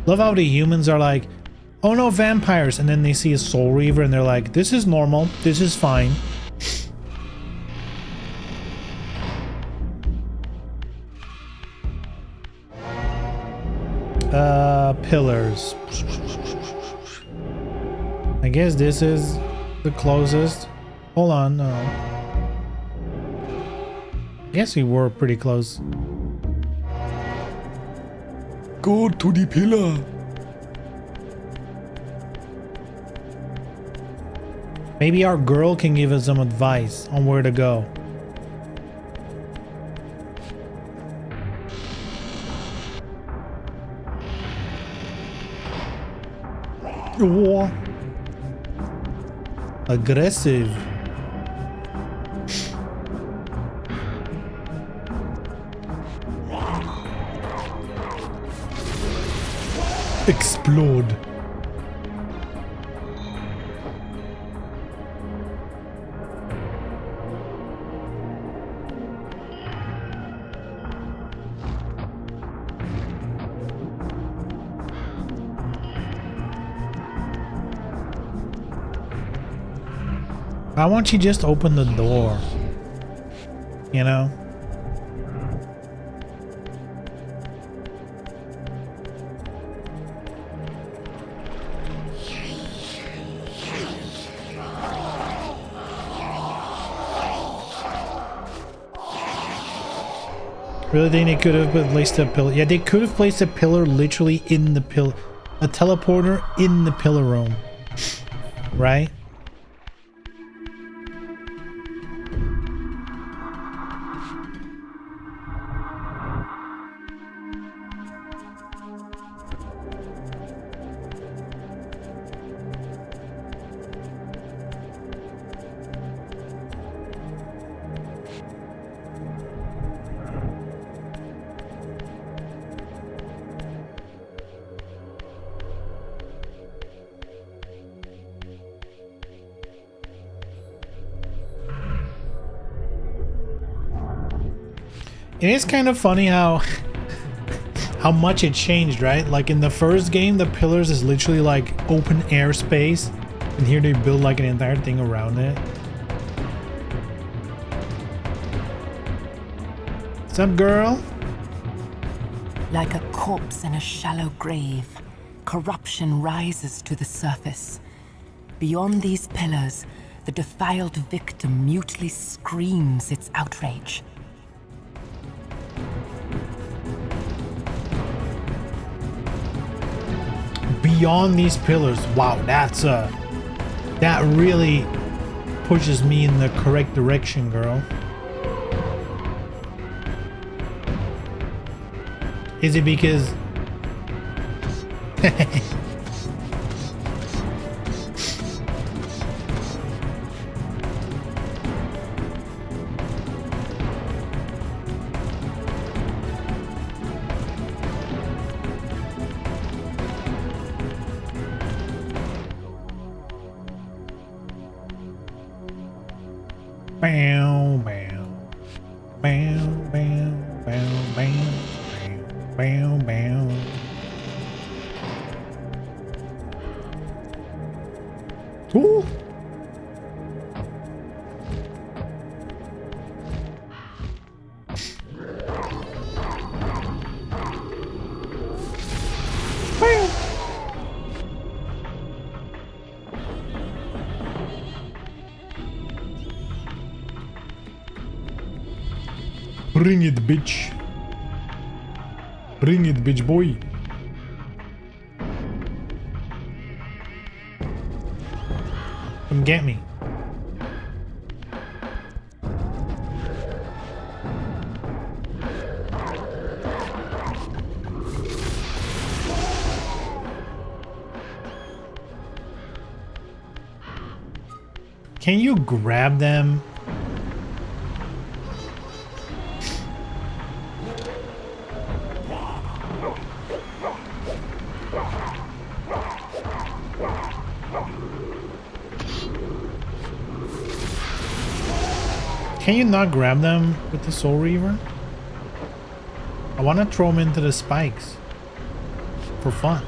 Love how the humans are like, oh no, vampires, and then they see a soul reaver and they're like, this is normal, this is fine. Pillars. I guess this is the closest. Hold on, no. I guess we were pretty close. Go to the pillar. Maybe our girl can give us some advice on where to go. Oh. Aggressive. Explode. Why won't you just open the door? You know? Really think they could have placed a pillar? Yeah, they could have placed a pillar literally in the pillar. A teleporter in the pillar room. Right? It is kind of funny how much it changed, right? Like in the first game, the pillars is literally like open air space, and here they build like an entire thing around it. What's up, girl? Like a corpse in a shallow grave, corruption rises to the surface. Beyond these pillars, the defiled victim mutely screams its outrage. Beyond these pillars. Wow, that really pushes me in the correct direction, girl. Is it because Bow, bow. Bow, bow, bow, bow, bow, bow. Ooh. Bring it, bitch. Bring it, bitch boy. Come get me. Can you grab them? Can you not grab them with the Soul Reaver? I want to throw them into the spikes for fun.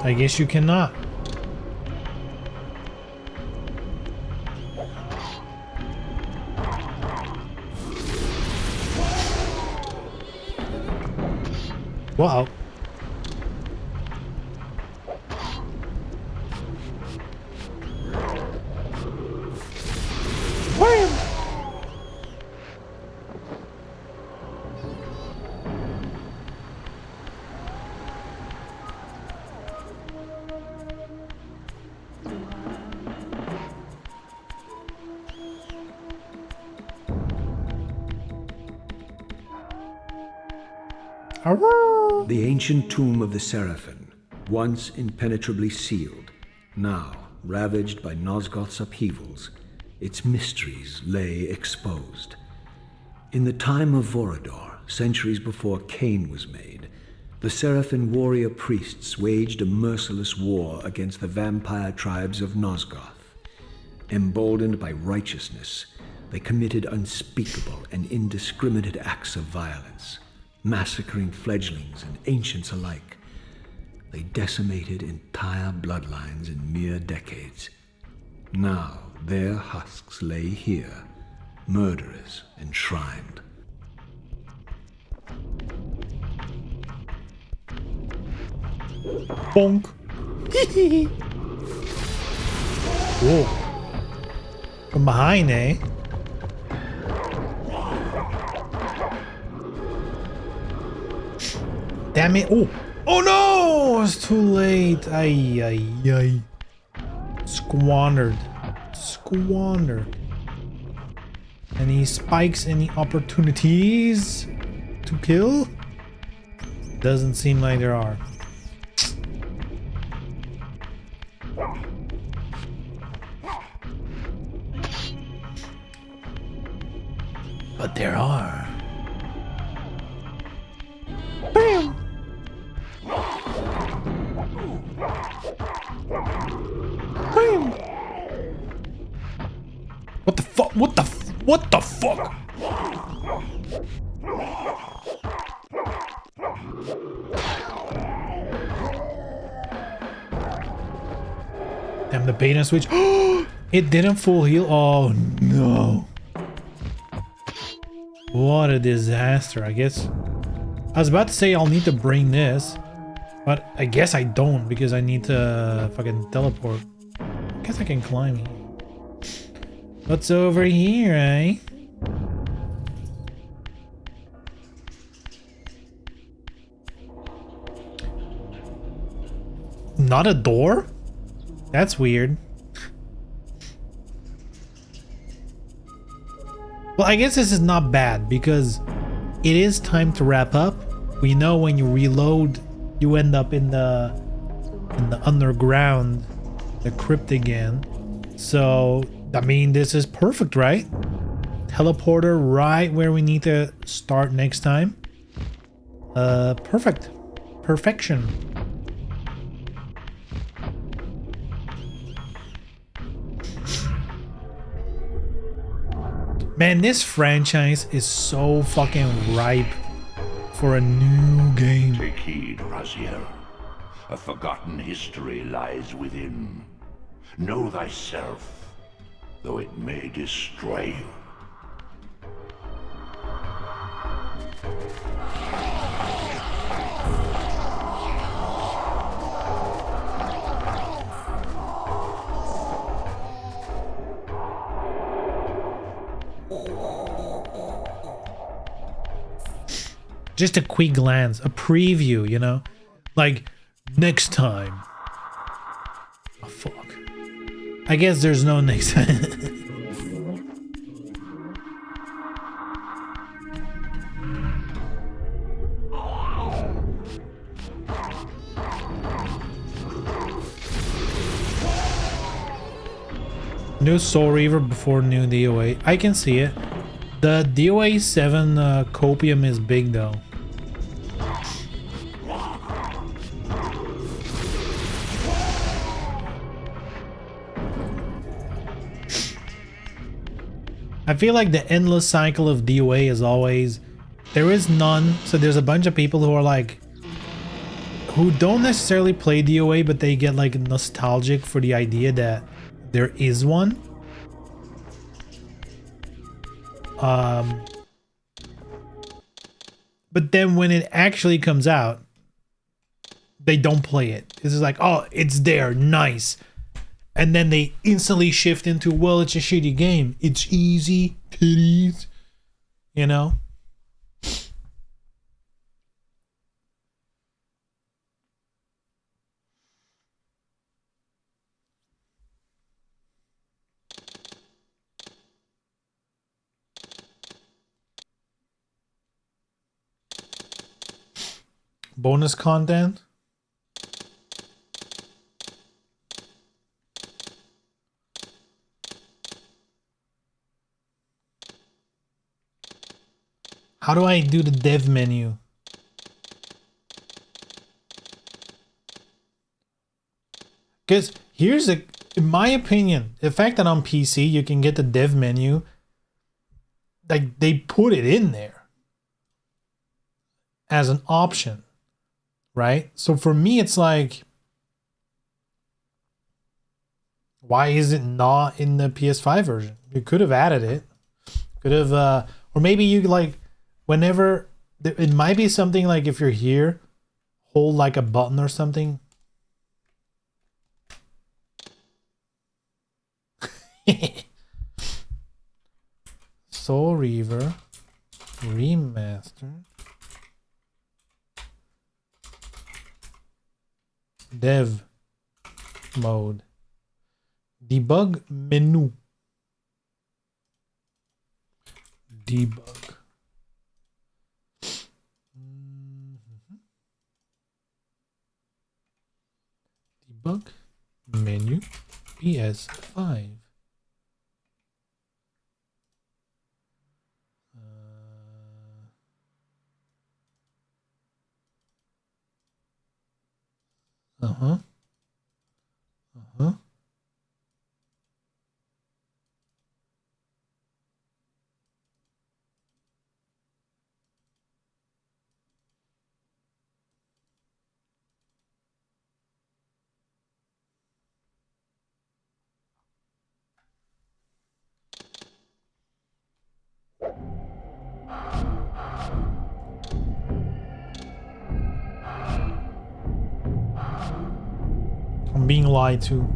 I guess you cannot. Wow. The ancient tomb of the Seraphim, once impenetrably sealed, now ravaged by Nosgoth's upheavals, its mysteries lay exposed. In the time of Vorador, centuries before Cain was made, the Seraphim warrior priests waged a merciless war against the vampire tribes of Nosgoth. Emboldened by righteousness, they committed unspeakable and indiscriminate acts of violence, massacring fledglings and ancients alike. They decimated entire bloodlines in mere decades. Now their husks lay here, murderers enshrined. Bonk. Whoa. From behind, eh? Damn it. Oh. Oh no! It's too late. Ay, ay, ay. Squandered. Squandered. Any spikes, any opportunities to kill? Doesn't seem like there are. But there are. Bam! Bam! What the fuck? What the what the fuck? Damn, the bait and switch. It didn't full heal. Oh no. What a disaster. I guess I was about to say I'll need to bring this, but I guess I don't because I need to fucking teleport. I guess I can climb here. What's over here, eh? Not a door? That's weird. Well, I guess this is not bad because it is time to wrap up. We know when you reload, you end up in the underground, the crypt again. So, I mean, this is perfect, right? Teleporter right where we need to start next time. Perfect. Perfection. Man, this franchise is so fucking ripe for a new game. Take heed, Raziel. A forgotten history lies within. Know thyself, though it may destroy you. Just a quick glance, a preview, you know? Like, next time. Oh, fuck. I guess there's no next time. New Soul Reaver before new DOA. I can see it. The DOA 7 copium is big though. I feel like the endless cycle of DOA is always, there is none, so there's a bunch of people who are like, who don't necessarily play DOA, but they get like nostalgic for the idea that there is one. But then when it actually comes out, they don't play it. It's just like, oh, it's there, nice. And then they instantly shift into, well, it's a shitty game. It's easy, titties, you know? Bonus content. How do I do the dev menu? Because here's a, in my opinion, the fact that on PC you can get the dev menu, like they put it in there as an option, right? So for me, it's like, why is it not in the PS5 version? You could have added it. Could have, or maybe you like, whenever, it might be something like if you're here, hold like a button or something. Soul Reaver Remastered Dev Mode Debug Menu Debug Debug Menu PS5 Uh-huh. Uh-huh. I'm being lied to.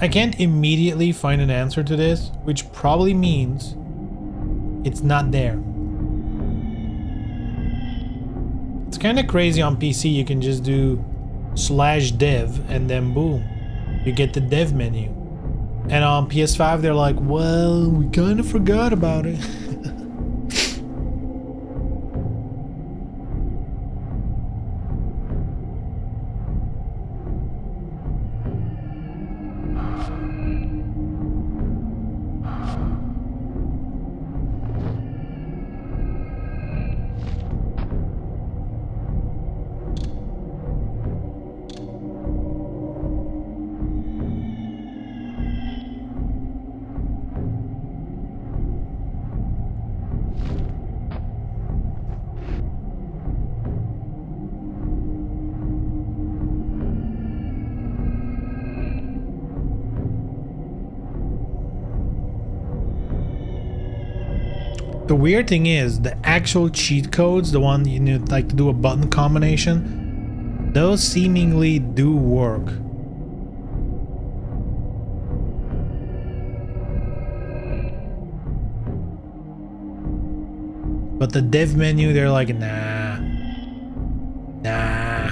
I can't immediately find an answer to this, which probably means it's not there. It's kind of crazy on PC. You can just do /dev and then boom, you get the dev menu. And on PS5, they're like, well, we kind of forgot about it. The weird thing is, the actual cheat codes, the one you need like to do a button combination, those seemingly do work. But the dev menu, they're like, nah. Nah.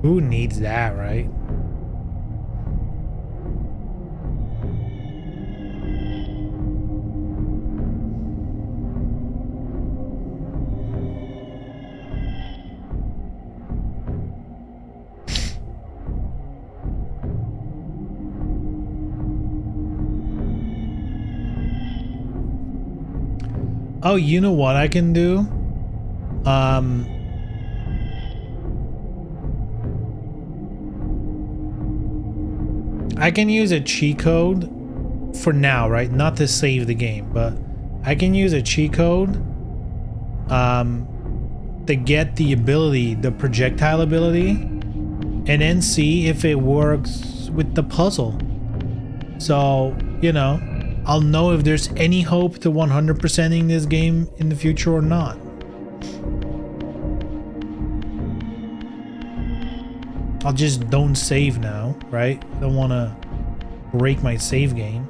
Who needs that, right? Oh, you know what I can do? I can use a cheat code for now, right? Not to save the game, but I can use a cheat code to get the ability, the projectile ability, and then see if it works with the puzzle. So, you know, I'll know if there's any hope to 100%ing this game in the future or not. I'll just don't save now, right? I don't want to break my save game.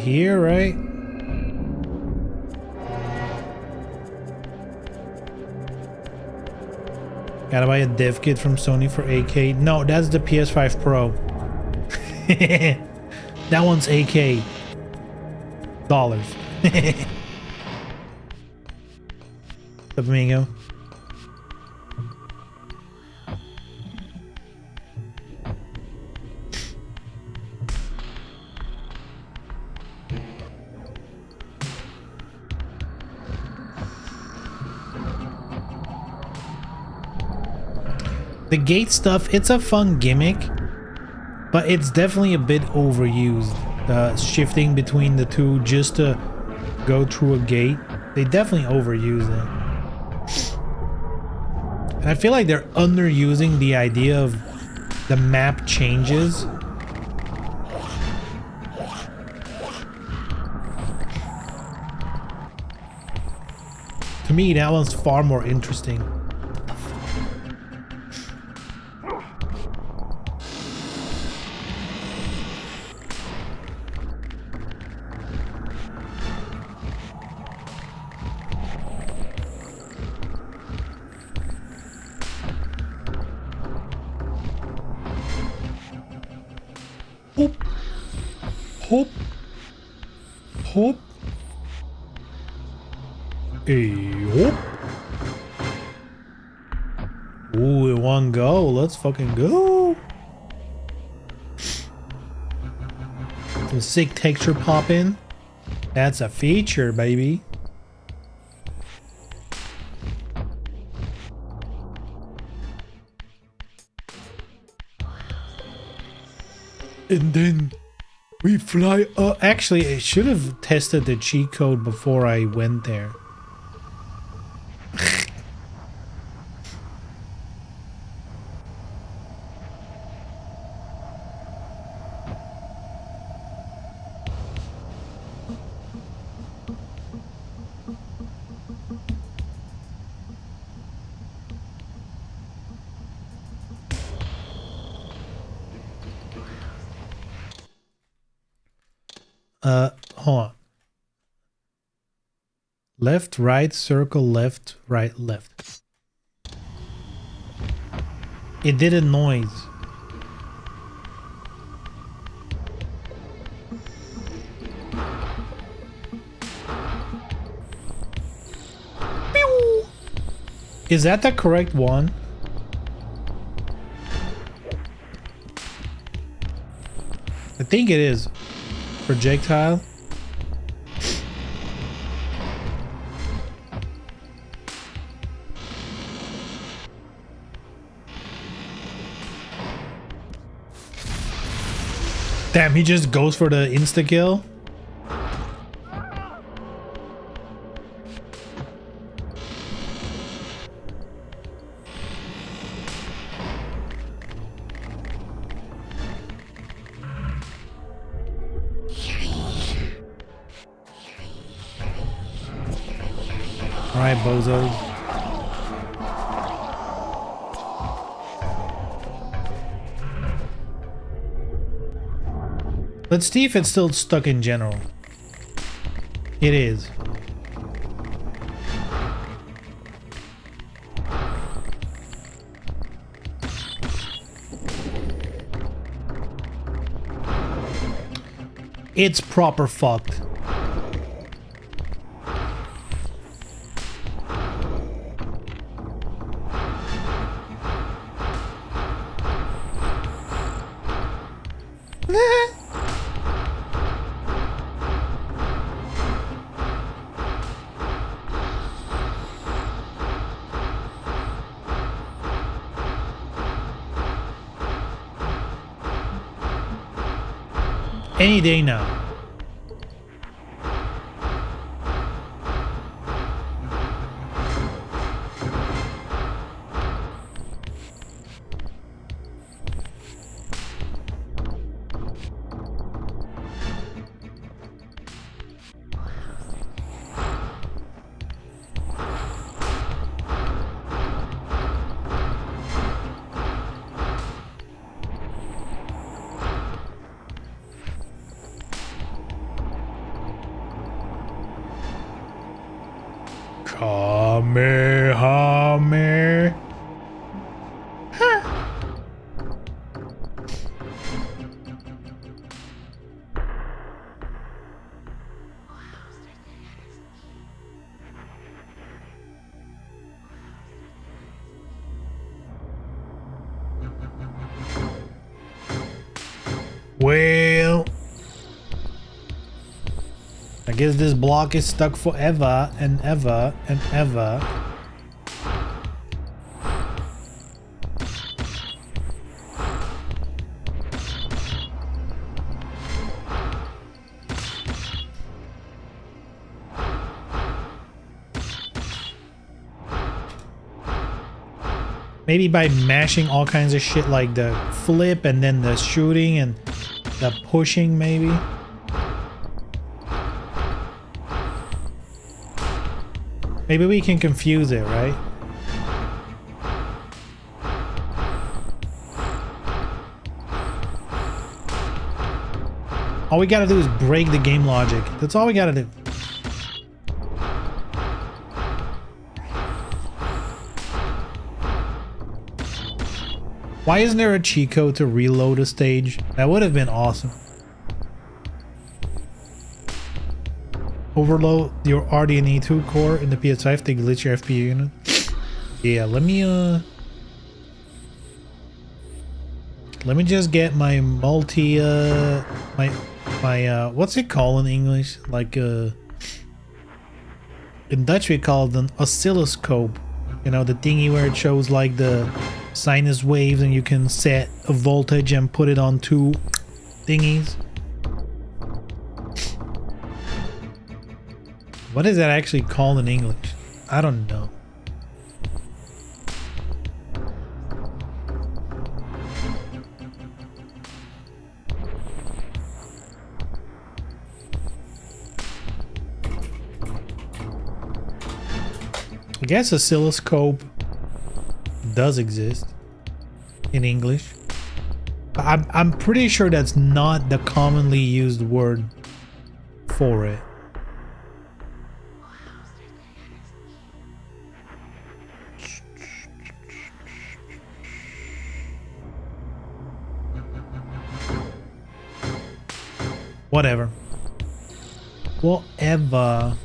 Here, right? Gotta buy a dev kit from Sony for AK. No, that's the PS5 Pro. That one's AK. Dollars. What's up, amigo? The gate stuff, it's a fun gimmick, but it's definitely a bit overused. Shifting between the two just to go through a gate, they definitely overuse it. And I feel like they're underusing the idea of the map changes. To me, that one's far more interesting. Hop. Hop. Hey, hop. Ooh, in one go. Let's fucking go. Some sick texture pop in. That's a feature, baby. And then we fly. Actually, I should have tested the cheat code before I went there. Hold on. Left, right, circle, left, right, left. It did a noise. Pew! Is that the correct one? I think it is. Projectile. Damn, he just goes for the insta-kill. Alright, bozos. Let's see if it's still stuck in general. It is. It's proper fucked. Any day now. Kamehameha. Well, I guess this block is stuck forever and ever and ever. Maybe by mashing all kinds of shit like the flip and then the shooting and the pushing, maybe. Maybe we can confuse it, right? All we gotta do is break the game logic. That's all we gotta do. Why isn't there a cheat code to reload a stage? That would have been awesome. Overload your RDNA 2 core in the PS5 to glitch your FPU unit. Yeah, let me just get my multi my what's it called in English? Like in Dutch we call it an oscilloscope. You know, the thingy where it shows like the sinus waves and you can set a voltage and put it on two thingies. What is that actually called in English? I don't know. I guess oscilloscope does exist in English. I'm pretty sure that's not the commonly used word for it. Whatever. Whatever.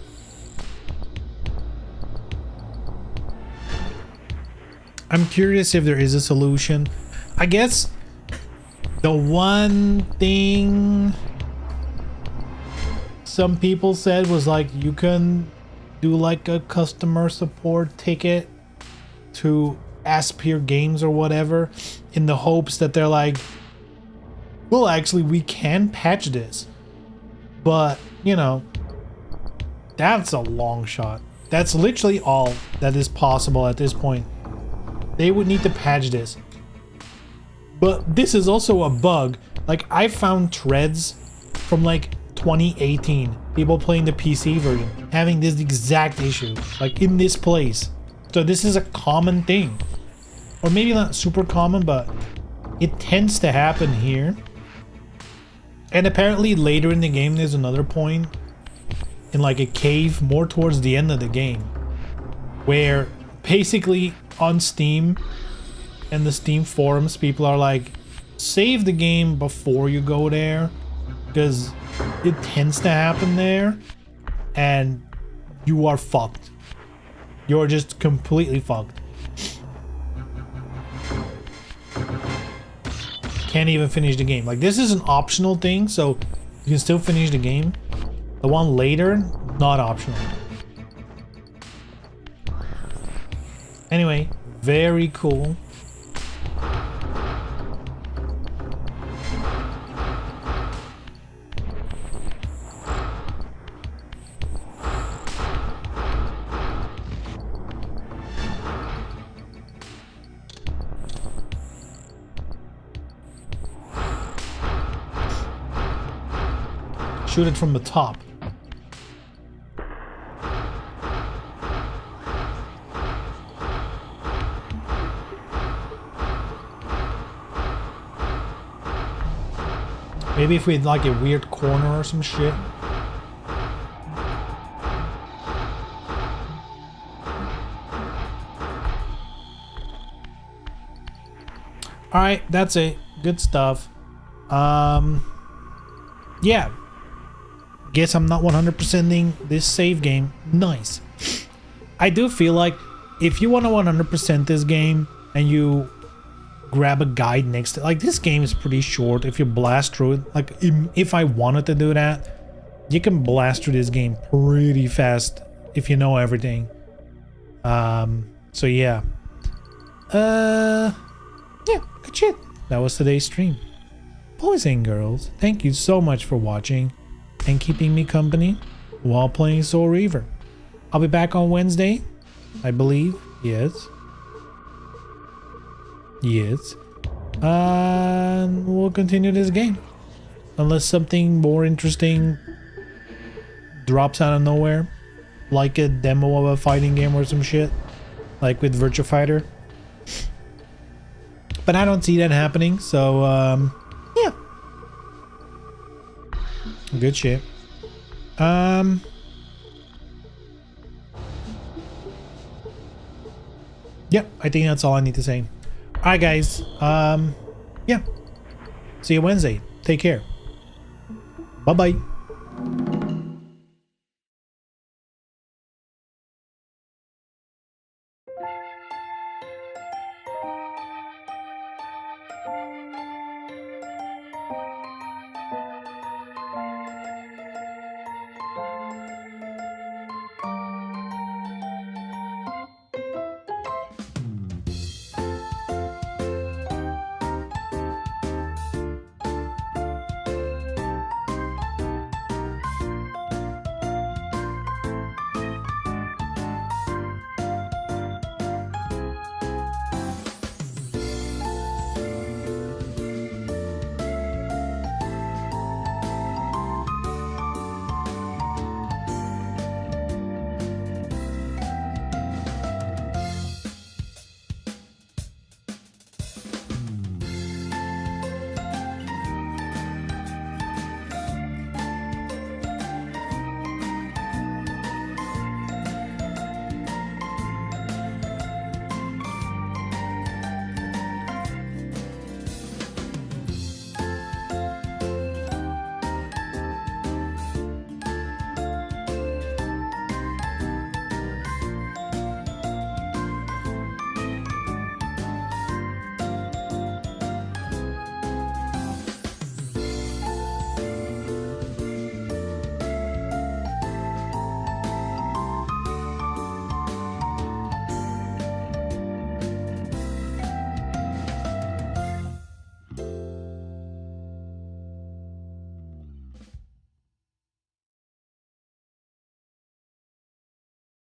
I'm curious if there is a solution. I guess the one thing some people said was like you can do like a customer support ticket to Aspire Games or whatever in the hopes that they're like, well, actually we can patch this. But, you know, that's a long shot. That's literally all that is possible at this point. They would need to patch this. But this is also a bug. Like, I found threads from like 2018. People playing the PC version having this exact issue. Like, in this place. So this is a common thing. Or maybe not super common, but it tends to happen here. And apparently later in the game there's another point in like a cave more towards the end of the game where basically on Steam and the Steam forums people are like, save the game before you go there because it tends to happen there and you are fucked. You're just completely fucked. Can't even finish the game. Like, this is an optional thing, so you can still finish the game. The one later, not optional. Anyway, very cool. Shoot it from the top. Maybe if we had like a weird corner or some shit. Alright, that's it. Good stuff. Yeah. Guess I'm not 100%ing this save game. Nice. I do feel like if you want to 100% this game and you grab a guide next to, like, this game is pretty short if you blast through it. Like, if I wanted to do that, you can blast through this game pretty fast if you know everything. So yeah. Yeah, good shit. That was today's stream. Boys and girls, thank you so much for watching and keeping me company while playing Soul Reaver. I'll be back on Wednesday, I believe. Yes. Yes. And we'll continue this game. Unless something more interesting drops out of nowhere. Like a demo of a fighting game or some shit. Like with Virtua Fighter. But I don't see that happening, so yeah. Good shit. Yep, I think that's all I need to say. Alright guys, yeah. See you Wednesday. Take care. Bye-bye.